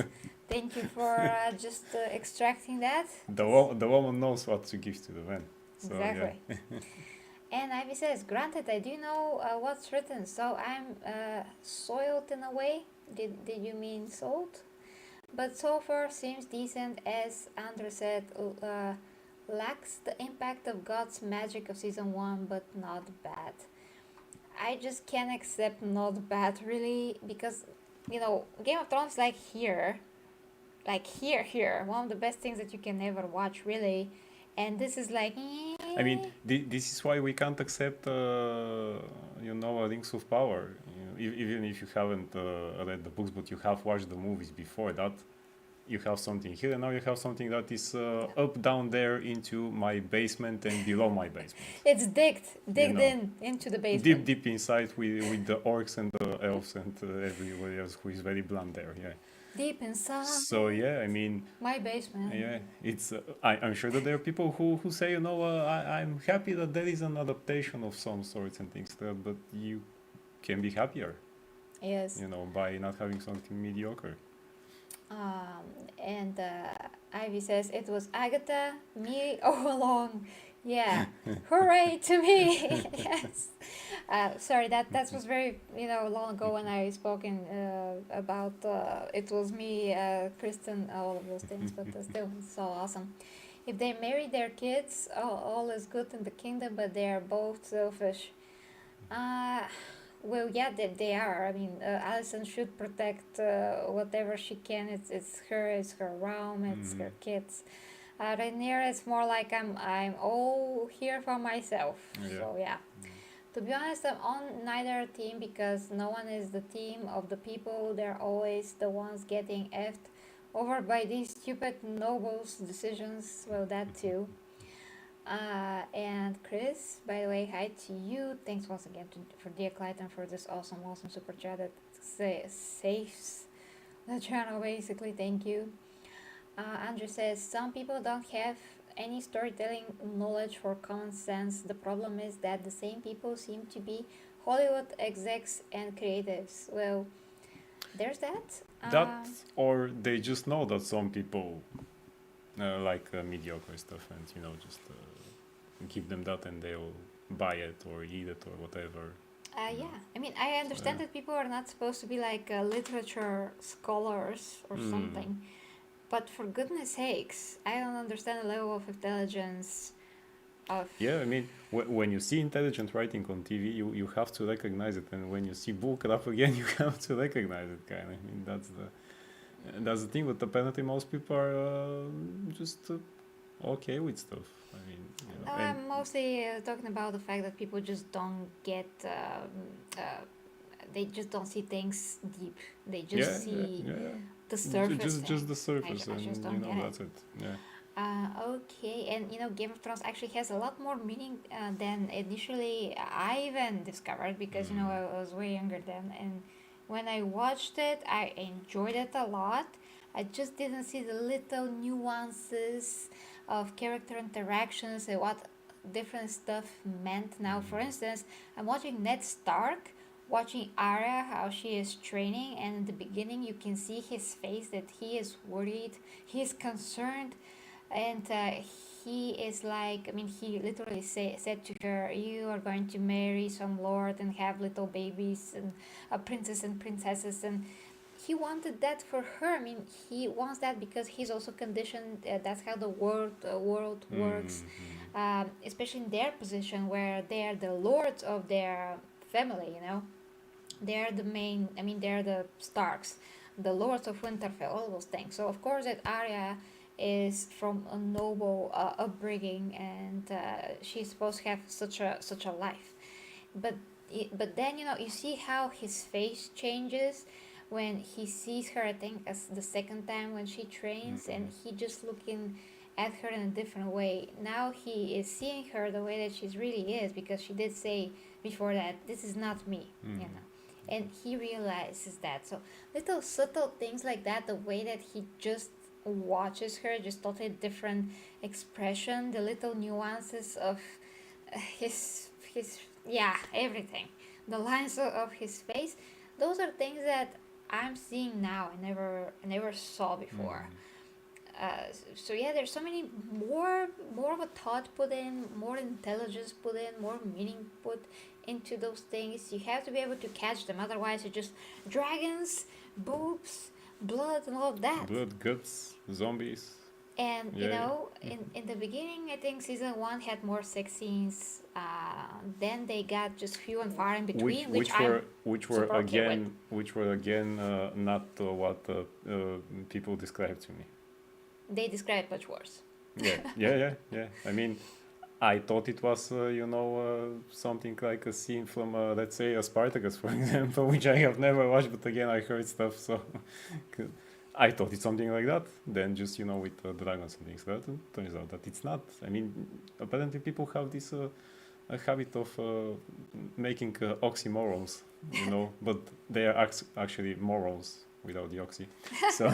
A: Thank you for just extracting that.
B: The woman knows what to give to the man. So,
A: Exactly. And Ivy says, granted, I do know what's written, so I'm soiled in a way. Did you mean sold? But so far seems decent, as Andrew said, lacks the impact of God's magic of season 1, but not bad. I just can't accept not bad, really, because, Game of Thrones, here, one of the best things that you can ever watch, really. And this is like,
B: I mean, this is why we can't accept, Rings of Power. Even if you haven't read the books, but you have watched the movies before that, you have something here, and now you have something that is up, down there, into my basement and below my basement.
A: It's digged
B: know,
A: into the basement.
B: Deep inside with the orcs and the elves and everybody else who is very blunt there. Yeah.
A: Deep inside
B: So yeah, I mean,
A: my basement.
B: yeah, it's. I'm sure that there are people who say, I'm happy that there is an adaptation of some sorts and things like that, but you can be happier,
A: Yes.
B: by not having something mediocre.
A: And Ivy says it was Agatha, me all along. Yeah, hooray to me! Yes. Sorry, that was very long ago when I spoken about it was me, Kristen, all of those things. But still, it's so awesome. If they marry their kids, all is good in the kingdom. But they are both selfish. Well, yeah, they are. I mean, Alicent should protect whatever she can. It's her realm, it's her kids. Rhaenyra is more like I'm all here for myself.
B: Yeah.
A: So yeah. To be honest, I'm on neither team because no one is the team of the people. They're always the ones getting effed over by these stupid nobles' decisions. Well, that too. And Chris, by the way, hi to you. Thanks once again for Dear Clayton for this awesome super chat that saves the channel basically. Thank you. Andrew says some people don't have any storytelling knowledge for common sense. The problem is that the same people seem to be Hollywood execs and creatives. Well, there's that.
B: Or they just know that some people like mediocre stuff, and just give them that, and they'll buy it or eat it or whatever.
A: Yeah, I mean, I understand that people are not supposed to be like literature scholars or something, But for goodness sakes, I don't understand the level of intelligence of.
B: Yeah, I mean, when you see intelligent writing on TV, you have to recognize it, and when you see bullcrap again, you have to recognize it. Kind of. I mean, that's the thing. But apparently, most people are just okay with stuff. I mean,
A: No,
B: and
A: I'm mostly talking about the fact that people just don't get. They just don't see things deep. They
B: yeah,
A: just
B: yeah,
A: see
B: yeah.
A: the surface
B: Just the
A: things.
B: surface,
A: I just
B: and
A: don't get it.
B: that's it. Yeah.
A: Okay, and Game of Thrones actually has a lot more meaning than initially I even discovered because I was way younger then, and when I watched it, I enjoyed it a lot. I just didn't see the little nuances of character interactions and what different stuff meant. Now, for instance, I'm watching Ned Stark, watching Arya how she is training, and in the beginning you can see his face that he is worried, he is concerned, and he is like, I mean, he literally said to her, you are going to marry some lord and have little babies and a princess and princesses, and he wanted that for her. I mean, he wants that because he's also conditioned, that's how the world works, especially in their position where they are the lords of their family. They're the main, I mean, they're the Starks, the lords of Winterfell, all those things. So of course that Arya is from a noble upbringing, and she's supposed to have such a life. But but then you see how his face changes when he sees her. I think as the second time when she trains, and he just looking at her in a different way. Now he is seeing her the way that she really is, because she did say before that this is not me. And he realizes that. So little subtle things like that, the way that he just watches her, just totally different expression, the little nuances of his yeah, everything, the lines of his face, those are things that I'm seeing now. I never saw before. So yeah, there's so many more of a thought put in, more intelligence put in, more meaning put into those things. You have to be able to catch them, otherwise it's just dragons, boobs, blood, and all of that.
B: Blood, guts, zombies.
A: And
B: Yeah,
A: in the beginning, I think season one had more sex scenes. Then they got just few and far in between, which I'm super okay with.
B: which were again not what people described to me.
A: They describe much worse.
B: Yeah. I mean, I thought it was something like a scene from let's say a Spartacus, for example, which I have never watched, but again I heard stuff, so I thought it's something like that. Then just with dragons and things like that, turns out that it's not. I mean, apparently people have this a habit of making oxymorons, but they are actually morons without the oxy. So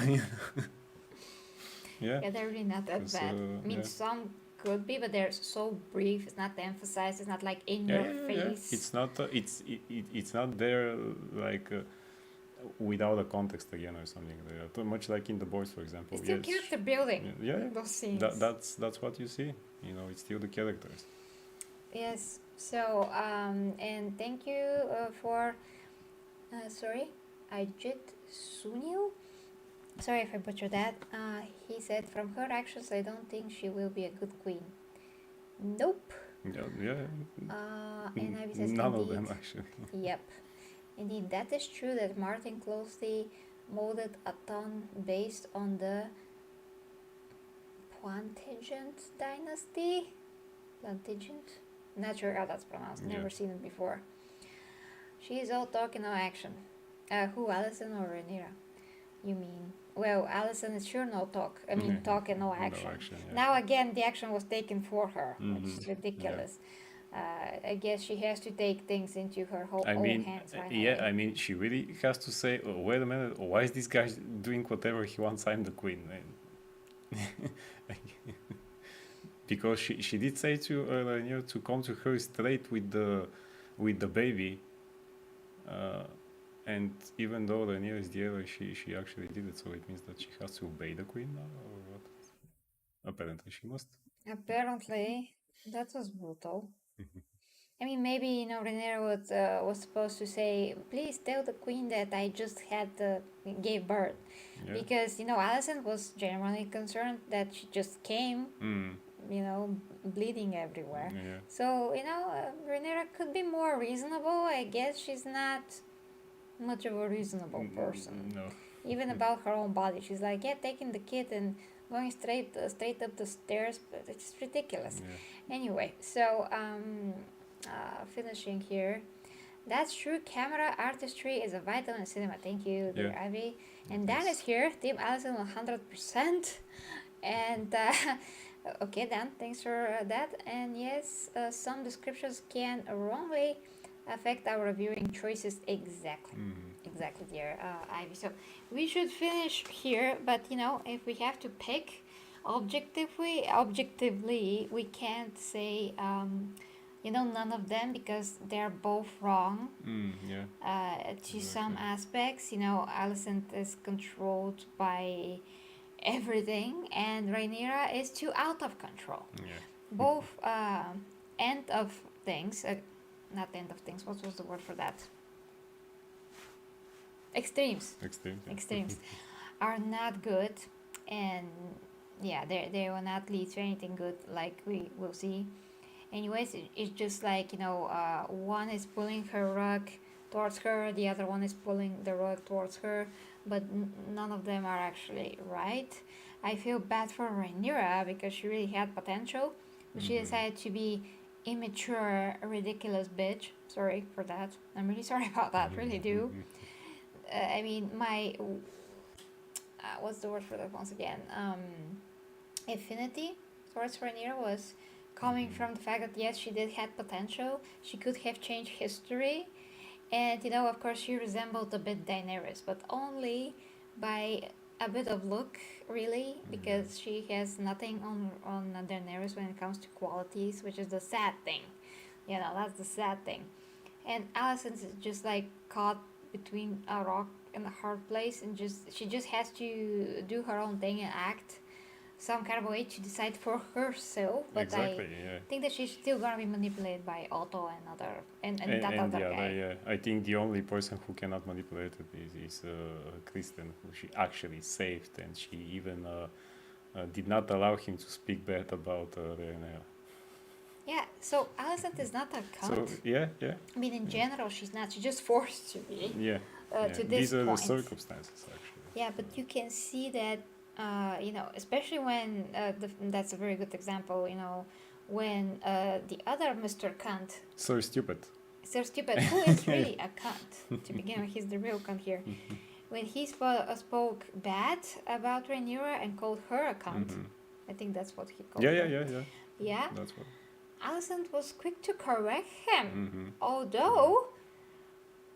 B: yeah,
A: Yeah, they're really not that
B: 'cause,
A: bad. I mean,
B: yeah.
A: some could be, but they're so brief. It's not emphasized. It's not like in
B: Yeah,
A: your
B: yeah, yeah, yeah.
A: face.
B: It's not. It's not there like without a context again or something. Too much like in The Boys, for example.
A: It's still
B: Yes.
A: character building.
B: Yeah.
A: Those scenes.
B: That's what you see. It's still the characters.
A: Yes. So and thank you for sorry, Ajit Sunil. Sorry if I butchered that. He said, from her actions, I don't think she will be a good queen. Nope.
B: Yeah.
A: And Ivy says,
B: None of
A: indeed.
B: them actually.
A: Yep. Indeed, that is true that Martin closely molded a ton based on the Plantagenet dynasty. Plantagenet? Not sure how that's pronounced.
B: Yeah.
A: Never seen it before. She is all talk and no action. Who, Alicent or Rhaenyra? You mean? Well, Alicent is sure no talk. I mean, talk and no action.
B: No action. Yeah.
A: Now again, the action was taken for her, which is
B: Yeah.
A: ridiculous. I guess she has to take things into her
B: I
A: own
B: mean,
A: hands.
B: yeah. I mean, she really has to say, oh, "Wait a minute, why is this guy doing whatever he wants? I'm the queen." Because she did say to to come to her straight with the baby, and even though Rhaenyra is the heir, she actually did it. So it means that she has to obey the queen now, or what? Apparently, she must.
A: Apparently, that was brutal. I mean, maybe Rhaenyra was supposed to say, "Please tell the queen that I just gave birth,"
B: Yeah.
A: because Alicent was genuinely concerned that she just came,
B: Mm.
A: bleeding everywhere.
B: Yeah.
A: So Rhaenyra could be more reasonable. I guess she's not much of a reasonable person.
B: No.
A: Even about her own body, she's like, yeah, taking the kid and going straight up the stairs, but it's ridiculous.
B: Yeah.
A: Anyway, so finishing here. That's true. Camera artistry is a vital in cinema. Thank you, dear
B: Yeah.
A: Ivy. And Dan
B: Yes.
A: is here. Team Allison 100%. And okay, Dan, thanks for that. And yes, some descriptions can wrongly affect our viewing choices. Exactly. Exactly, dear Ivy. So we should finish here, but if we have to pick objectively, we can't say none of them because they're both wrong
B: Yeah.
A: to some aspects. Alicent is controlled by everything, and Rhaenyra is too out of control.
B: Yeah.
A: Both end of things, not end of things. What was the word for that? Extremes.
B: Extreme. Yeah.
A: Extremes are not good, and yeah, they will not lead to anything good, like we will see. Anyways, it's just like one is pulling her rug towards her, the other one is pulling the rug towards her, but none of them are actually right. I feel bad for Rhaenyra because she really had potential, but she decided to be immature, ridiculous bitch. Sorry for that. I'm really sorry about that. Really do. I mean, my what's the word for that once again? Affinity towards Rhaenyra was coming from the fact that yes, she did have potential. She could have changed history, and of course, she resembled a bit Daenerys, but only by a bit of look, really, because she has nothing on Daenerys when it comes to qualities, which is the sad thing. That's the sad thing. And Alicent is just like caught between a rock and a hard place, and she just has to do her own thing and act some kind of way to decide for herself. But
B: Exactly.
A: I
B: Yeah.
A: think that she's still gonna be manipulated by Otto and that
B: And
A: other
B: the
A: guy.
B: other, yeah. I think the only person who cannot manipulate it is Kristen, who she actually saved, and she even did not allow him to speak bad about Rhaenyra.
A: Yeah, so Alicent is not a
B: So
A: cunt.
B: yeah.
A: I mean, in general, she's not. She's just forced to be.
B: Yeah.
A: To this
B: These are
A: point.
B: the circumstances, actually.
A: Yeah, but you can see that, especially when that's a very good example. When the other Mr. Cunt,
B: So stupid.
A: so stupid, who is really a cunt to begin with, he's the real cunt here. When he spoke bad about Rhaenyra and called her a cunt, I think that's what he called her.
B: Yeah.
A: Yeah,
B: That's what.
A: Alicent was quick to correct him, although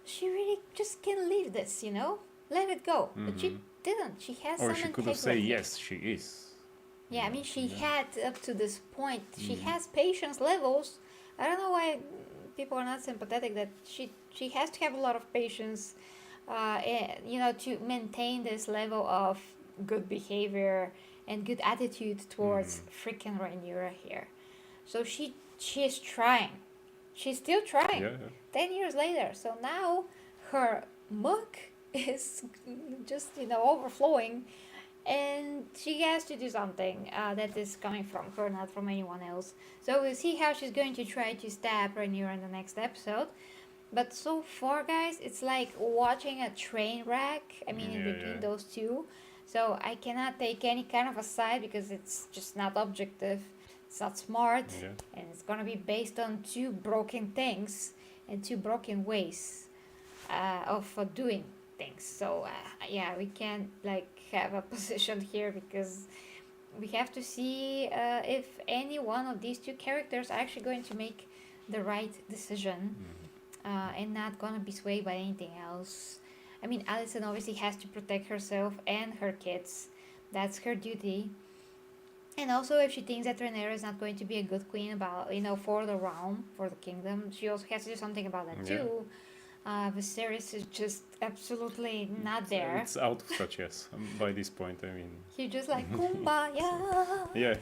A: she really just can't leave this, let it go. But she didn't. She has
B: Or
A: some
B: she could have
A: integrity.
B: said yes, she is.
A: Yeah, I mean, she had up to this point. She has patience levels. I don't know why people are not sympathetic. That she has to have a lot of patience, to maintain this level of good behavior and good attitude towards freaking Rhaenyra here. So she is trying. She's still trying.
B: Yeah.
A: 10 years later. So now her muck is just overflowing, and she has to do something that is coming from her, not from anyone else. So we'll see how she's going to try to stab Rhaenyra in the next episode. But so far, guys, it's like watching a train wreck. I mean, in between those two. So I cannot take any kind of a side because it's just not objective. It's not smart, and it's gonna be based on two broken things and two broken ways of doing things. So we can't have a position here because we have to see if any one of these two characters are actually going to make the right decision and not gonna be swayed by anything else. I mean, Alicent obviously has to protect herself and her kids. That's her duty. And also, if she thinks that Rhaenyra is not going to be a good queen for the realm, for the kingdom, she also has to do something about that too. Viserys is just absolutely not there.
B: It's out of touch, yes. By this point, I mean.
A: He's just like, kumbaya.
B: Yeah.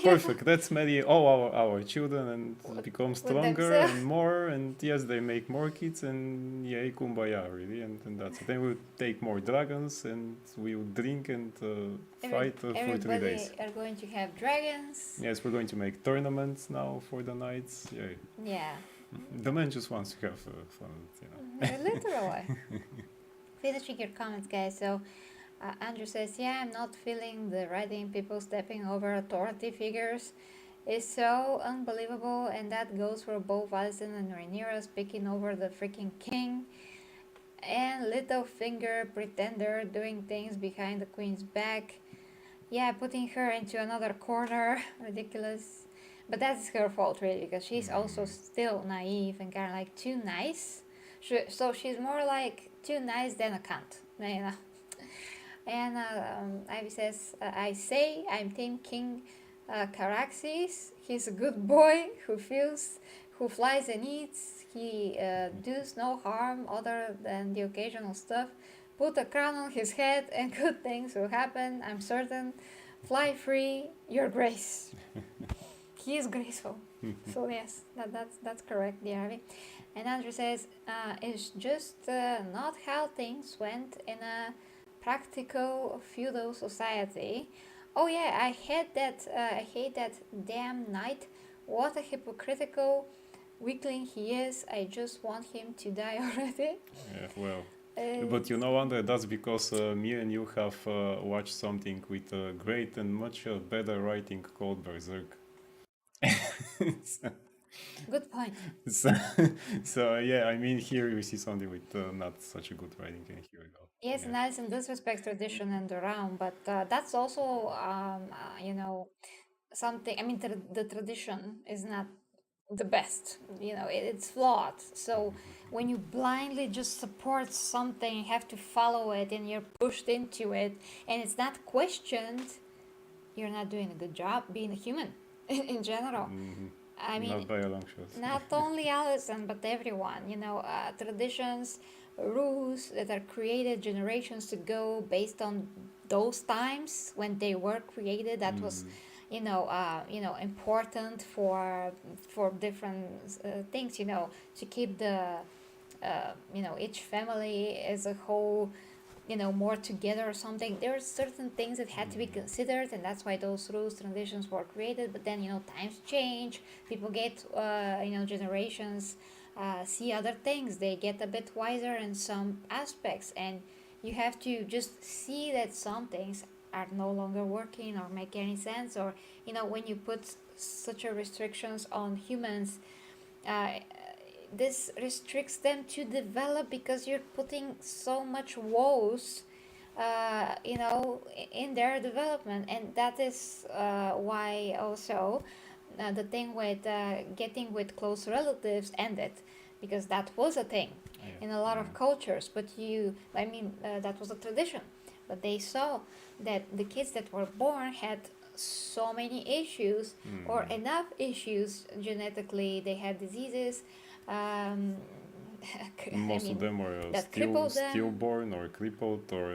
B: Perfect. Let's marry all our children and become
A: With
B: stronger
A: themselves.
B: and more. And yes, they make more kids and yay, kumbaya, really. And that's it. Then we'll take more dragons and we'll drink and fight for 3 days.
A: Everybody are going to have dragons.
B: Yes, we're going to make tournaments now for the knights. Yeah.
A: Yeah,
B: The man just wants to have fun, you know.
A: literally. Finishing your comments, guys. So, Andrew says, "Yeah, I'm not feeling the writing. People stepping over authority figures is so unbelievable, and that goes for both Alicent and Rhaenyra speaking over the freaking king, and Littlefinger pretender doing things behind the queen's back. Yeah, putting her into another corner, ridiculous. But that's her fault, really, because she's also still naive and kind of like too nice. So she's more like too nice than a cunt, you know." And Ivy says, "I say I'm Team King Caraxes. He's a good boy who flies and eats. He does no harm other than the occasional stuff. Put a crown on his head and good things will happen, I'm certain. Fly free, your grace." He is graceful. So yes, that's correct, dear Ivy. And Andrew says, "It's just not how things went in a practical feudal society." Oh yeah, I hate that. I hate that damn knight. What a hypocritical weakling he is. I just want him to die already.
B: Yeah, well. But you know, Andre, that's because me and you have watched something with great and much better writing called Berserk.
A: Good point.
B: so, so yeah, I mean, here you see something with not such a good writing, and here we go.
A: Yes,
B: Yeah.
A: and Alison does respect tradition and the realm, but that's also, something. I mean, the tradition is not the best. It's flawed. So when you blindly just support something, you have to follow it, and you're pushed into it, and it's not questioned, you're not doing a good job being a human in general. I mean,
B: Not by a long shot.
A: not only Allison, but everyone. Traditions, rules that are created generations ago based on those times when they were created. That was, important for different things. To keep each family as a whole, more together or something. There are certain things that had to be considered, and that's why those rules, traditions were created. But then, times change, people get, generations see other things, they get a bit wiser in some aspects, and you have to just see that some things are no longer working or make any sense, or, when you put such a restrictions on humans, uh, this restricts them to develop because you're putting so much woes in their development, and that is why also the thing with getting with close relatives ended, because that was a thing in a lot of cultures. But that was a tradition, but they saw that the kids that were born had so many issues or enough issues genetically. They had diseases, um,
B: Most of them were
A: that crippled them.
B: stillborn or crippled or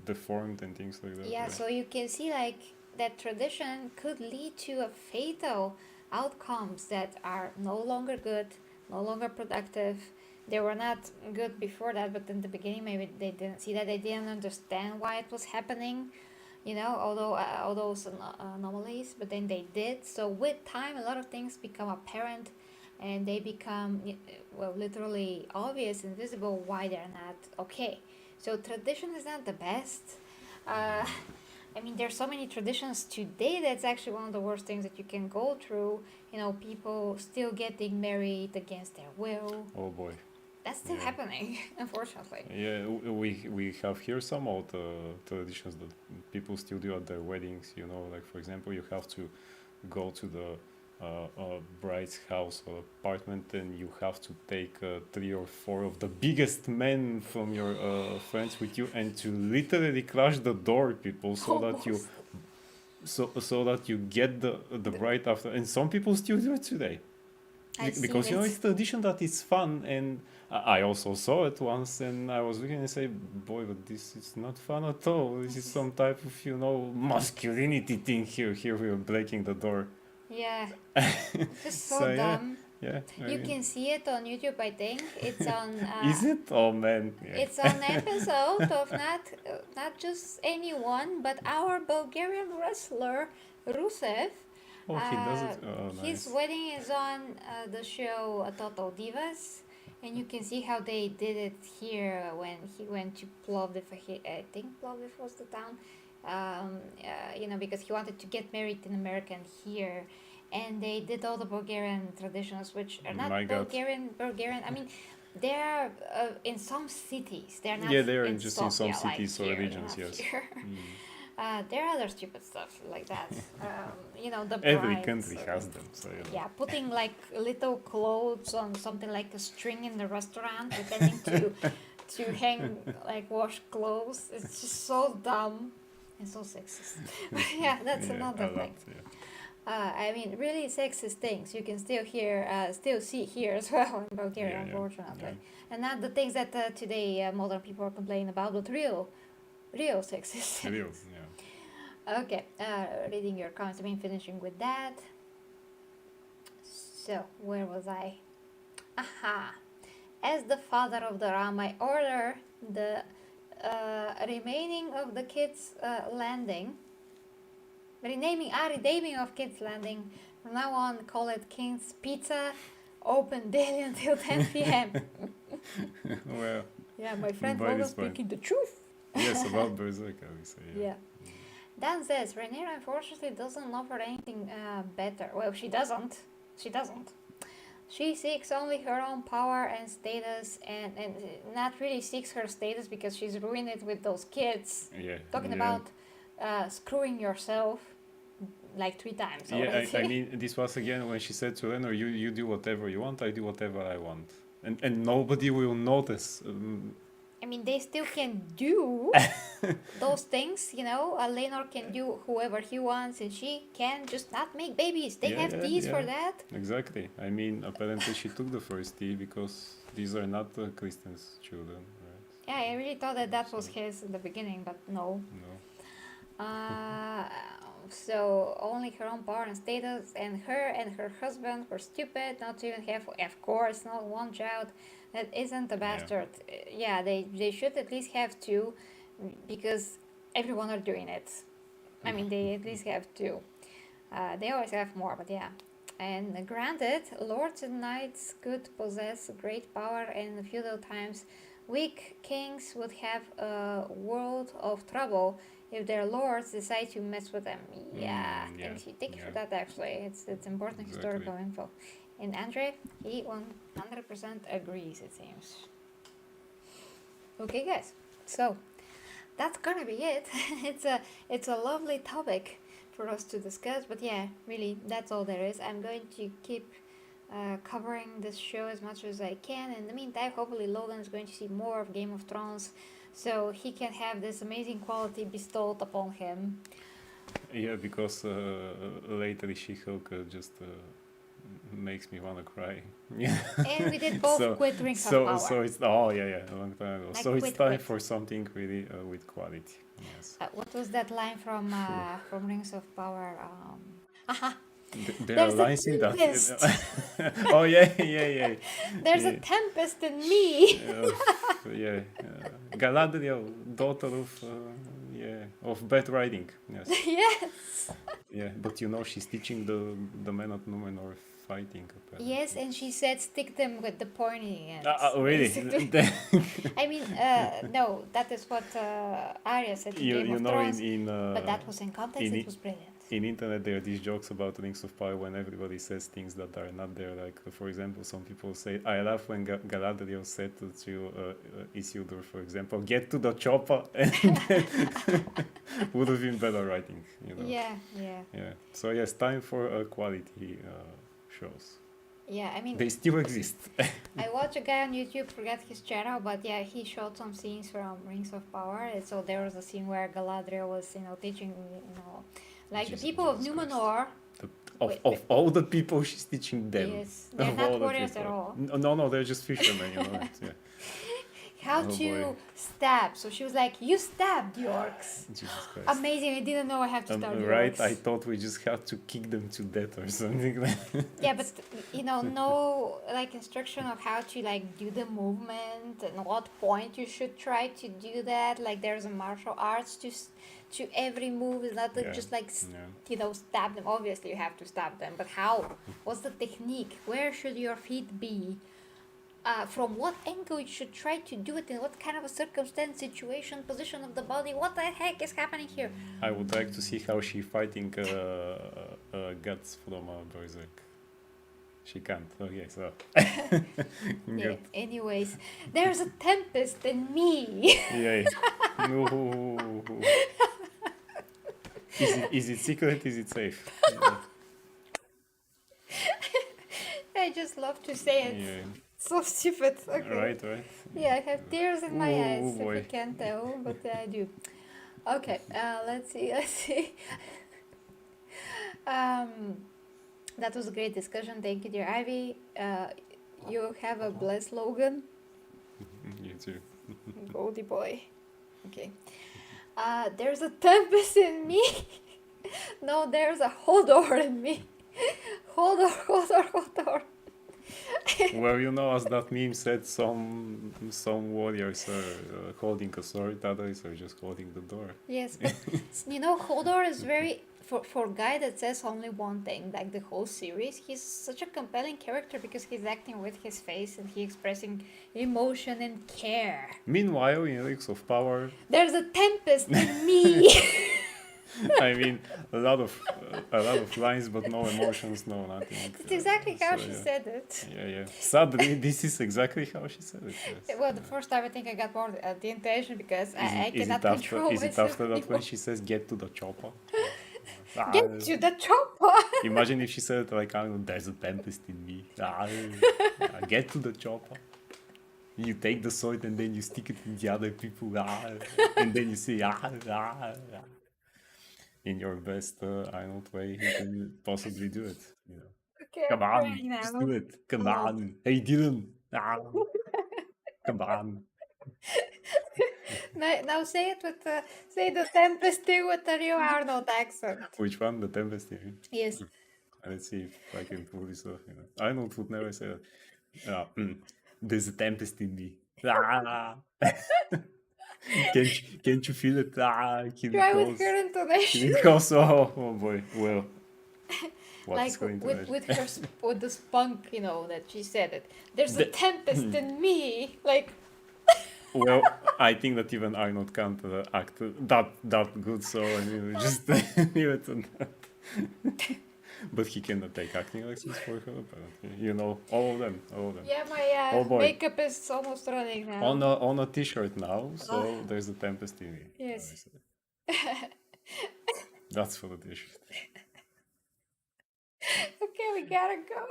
B: deformed and things like that.
A: Yeah, so you can see like that tradition could lead to a fatal outcomes that are no longer good, no longer productive. They were not good before that, but in the beginning maybe they didn't see that, they didn't understand why it was happening, all those anomalies, but then they did. So with time, a lot of things become apparent, and they become, well, literally obvious and visible why they're not okay. So tradition is not the best. There's so many traditions today that's actually one of the worst things that you can go through. People still getting married against their will.
B: Oh boy.
A: That's still happening, unfortunately.
B: Yeah, we have here some old traditions that people still do at their weddings. Like for example, you have to go to the bride's house or apartment, and you have to take 3 or 4 of the biggest men from your friends with you, and to literally crash the door, people, so that you get the bride after. And some people still do it today, because it's tradition that is fun, and I also saw it once, and I was looking and say, "Boy, but this is not fun at all. This is some type of, masculinity thing here. Here we are breaking the door."
A: Yeah, just so
B: So yeah,
A: dumb.
B: yeah. I
A: You
B: mean,
A: can see it on YouTube, I think. It's on
B: is it? Oh man, yeah.
A: it's an episode of not just anyone, but our Bulgarian wrestler Rusev.
B: Oh, he does it. Oh,
A: His
B: nice.
A: wedding is on the show Total Divas, and you can see how they did it here when he went to Plovdiv. I think Plovdiv was the town, because he wanted to get married in America and here. And they did all the Bulgarian traditions, which are not
B: My God.
A: Bulgarian. I mean, they are in some cities. They're not
B: Yeah, they are
A: in
B: just in some
A: Sofia like
B: cities or
A: here,
B: regions.
A: not
B: Yes.
A: here. There are other stupid stuff like that. The
B: Every
A: brides,
B: country has them. So
A: yeah, putting like little clothes on something like a string in the restaurant, pretending to hang like wash clothes. It's just so dumb and so sexist. Yeah, that's
B: yeah,
A: another
B: a
A: thing.
B: lot. Yeah.
A: I mean, really sexist things you can still see here as well in Bulgaria,
B: Yeah, yeah,
A: unfortunately,
B: yeah.
A: and not the things that today modern people are complaining about, but real sexist.
B: Real. Yeah.
A: Okay, reading your comments. I mean, finishing with that. So, where was I? Aha! As the father of the Ram, I order the remaining of the kids landing. Renaming of Kids Landing. From now on, call it King's Pizza. Open daily until 10 p.m.
B: Well,
A: Yeah, my friend
B: by
A: Logan
B: this point.
A: speaking the truth.
B: Yes, about Berserk, I would say.
A: Yeah. Dan says Rhaenyra unfortunately doesn't offer anything better. Well, she doesn't. She seeks only her own power and status, and not really seeks her status because she's ruined it with those kids.
B: Yeah.
A: Talking
B: yeah.
A: about screwing yourself like 3 times
B: Yeah,
A: already.
B: I mean, this was again when she said to Lenor, you do whatever you want, I do whatever I want. And nobody will notice.
A: I mean, they still can do those things, Lenor can do whoever he wants, and she can just not make babies. They
B: Yeah,
A: have
B: yeah,
A: teas for
B: yeah.
A: that.
B: Exactly. I mean, apparently she took the first tea because these are not Christian's children, right?
A: Yeah, I really thought that was his in the beginning, but no.
B: No.
A: So only her own power and status, and her husband were stupid not to even have, of course, not one child that isn't a bastard. Yeah, they should at least have 2, because everyone are doing it. I mean, they at least have 2. They always have more, but yeah. And granted, lords and knights could possess great power in feudal times. Weak kings would have a world of trouble if their lords decide to mess with them. Yeah, thank you for that. Actually, it's important historical info. And Andre, he 100% agrees. It seems. Okay, guys. So that's gonna be it. it's a lovely topic for us to discuss. But yeah, really, that's all there is. I'm going to keep covering this show as much as I can. In the meantime, hopefully Logan is going to see more of Game of Thrones, so he can have this amazing quality bestowed upon him.
B: Yeah, because lately She-Hulk just makes me wanna cry. Yeah.
A: And we did both quit Rings of Power.
B: So it's a long time ago.
A: Like
B: so it's
A: quit.
B: time for something really with quality. Yes.
A: What was that line from Rings of Power?
B: There
A: There's
B: are lines
A: a
B: in that.
A: tempest.
B: Oh yeah.
A: There's a tempest in me.
B: Yeah. Galadriel, daughter of bad riding. Yes.
A: Yes.
B: Yeah, but she's teaching the men at Numenor fighting. Apparently.
A: Yes, and she said stick them with the pointy end.
B: Really?
A: I mean, no, that is what Arya said in Game of Thrones. But that was in context, it was brilliant.
B: In internet, there are these jokes about Rings of Power when everybody says things that are not there. Like, for example, some people say, I laugh when Galadriel said to Isildur, for example, get to the chopper. Would have been better writing,
A: Yeah.
B: Yeah. So, yes, time for quality shows.
A: Yeah, I mean,
B: they still exist.
A: I watched a guy on YouTube, forget his channel, but yeah, he showed some scenes from Rings of Power. And so there was a scene where Galadriel was, teaching, like the people of Numenor, Wait,
B: of all the people she's teaching them.
A: yes, they're
B: Of
A: not
B: all the
A: warriors at
B: people.
A: all.
B: No, they're just fishermen, you know. Yeah.
A: How
B: Oh
A: to
B: boy,
A: stab. So she was like, you stabbed the orcs.
B: Jesus Christ.
A: Amazing. I didn't know I have to stab the
B: Right, I
A: orcs.
B: thought we just had to kick them to death or something like that.
A: Yeah, but no like instruction of how to like do the movement and what point you should try to do that. Like there's a martial arts to every move. It's not
B: Yeah,
A: just like
B: yeah.
A: stab them. Obviously you have to stab them, but how? What's the technique? Where should your feet be? From what angle you should try to do it, in what kind of a circumstance, situation, position of the body, what the heck is happening here?
B: I would like to see how she fighting guts from berserk. She can't. Okay, so
A: Yeah,
B: good.
A: anyways, there's a tempest in me.
B: Yay. No. Is it secret? Is it safe? Yeah.
A: I just love to say it.
B: Yeah.
A: So stupid. Okay.
B: Right.
A: Yeah, I have tears in my eyes if you
B: boy.
A: can't tell, but I do. Okay, let's see. That was a great discussion. Thank you, dear Ivy. You have a blessed Logan.
B: You too.
A: Goldie boy. Okay. There's a tempest in me. No, there's a Hodor in me. Hodor.
B: Well, you know, as that meme said, some warriors are holding a sword, others are just holding the door.
A: Yes, but Hodor is very for a guy that says only one thing, like the whole series, he's such a compelling character because he's acting with his face and he's expressing emotion and care.
B: Meanwhile, in Rings of Power,
A: There's a tempest in me.
B: I mean, a lot of lines, but no emotions, no nothing.
A: That's exactly how
B: so,
A: she
B: yeah.
A: said it.
B: Yeah. Sadly, this is exactly how she said it. Yes.
A: Well, the first time I think I got more the intention because I
B: Is
A: cannot
B: it after?
A: control
B: Is it
A: myself
B: after that when
A: anymore.
B: she says "get to the chopper"?
A: Get to the chopper.
B: Imagine if she said it like, I don't know, "There's a tempest in me." Get to the chopper. You take the sword and then you stick it in the other people, and then you say, in your best Arnold way you can possibly do it. You know.
A: Okay,
B: Come
A: I'm
B: on,
A: trying
B: just
A: now.
B: do it. Come
A: Oh.
B: on. Hey, Dylan. Come on.
A: Now say it with say the tempest thing with the Rio Arnold accent.
B: Which one? The tempest theory?
A: Yes.
B: Let's see if I can pull this off. You know. Arnold would never say that. There's a tempest in me. Can't you feel it? Here
A: Try
B: it
A: with
B: goes.
A: her intonation.
B: Here it goes. Oh boy. Well, what's
A: Like
B: going to
A: with her with the spunk, that she said it. There's a tempest in me. Like.
B: Well, I think that even Arnold can't act that good, so I mean, just leave it on that. But he cannot take acting lessons for her, apparently. All of them.
A: Yeah, my
B: Oh boy.
A: makeup is almost running now.
B: On a t-shirt now, so there's a tempest in me.
A: Yes.
B: That's for the t-shirt.
A: Okay, we gotta go.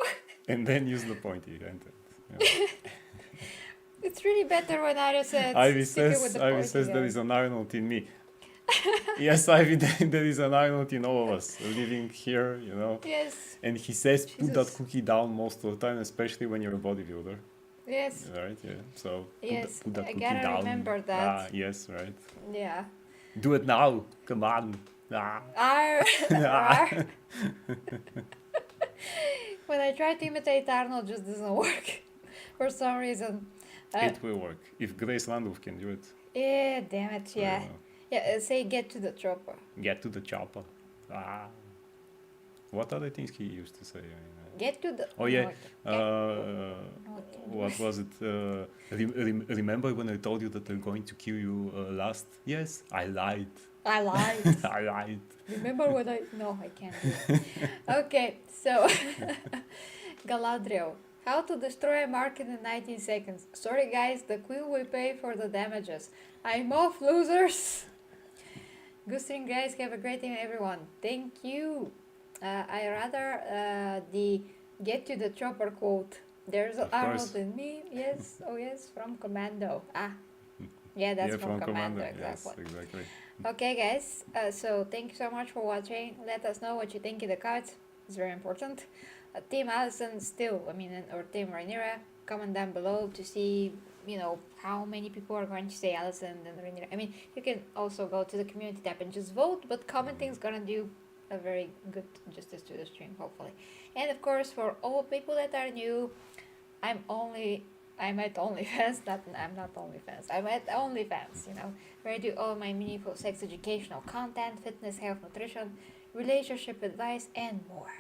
B: And then use the pointy.
A: It's really better when Ivy says.
B: Ivy
A: with the
B: says there is an Arnold in me. Yes, Ivy, there is an Arnold in all of us living here,
A: Yes.
B: And he says, put that
A: Jesus.
B: cookie down most of the time, especially when you're a bodybuilder.
A: Yes.
B: Right, yeah. So
A: Yes,
B: put that
A: I
B: cookie
A: gotta
B: down.
A: remember that.
B: Yes, right.
A: Yeah.
B: Do it now. Come on. Ah.
A: Arr. When I try to imitate Arnold, it just doesn't work for some reason.
B: It will work. If Grace Landau can do it.
A: Yeah, damn it, yeah. Yeah, say get to the chopper.
B: Get to the chopper. What other things he used to say?
A: Get to the...
B: Oh, yeah. What was it? Remember when I told you that they're going to kill you last? Yes, I lied.
A: I lied.
B: I lied.
A: Remember what I... No, I can't. Okay, so... Galadriel. How to destroy a market in 19 seconds. Sorry guys, the queen will pay for the damages. I'm off, losers. Good stream, guys. Have a great day, everyone. Thank you. I rather the get to the chopper quote. There's Arnold in me. Yes. Oh yes, from Commando. Yeah, that's from Commando. Exactly.
B: Yes, exactly.
A: Okay, guys. So thank you so much for watching. Let us know what you think in the cards. It's very important. Team Alicent still, I mean, or Team Rhaenyra, comment down below to see, how many people are going to say Alicent and Rhaenyra. I mean, you can also go to the community tab and just vote, but commenting is gonna do a very good justice to the stream, hopefully. And of course, for all people that are new, I'm at OnlyFans, I'm not OnlyFans, I'm at OnlyFans, where I do all my meaningful sex educational content, fitness, health, nutrition, relationship advice, and more.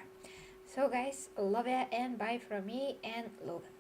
A: So guys, love ya and bye from me and Logan.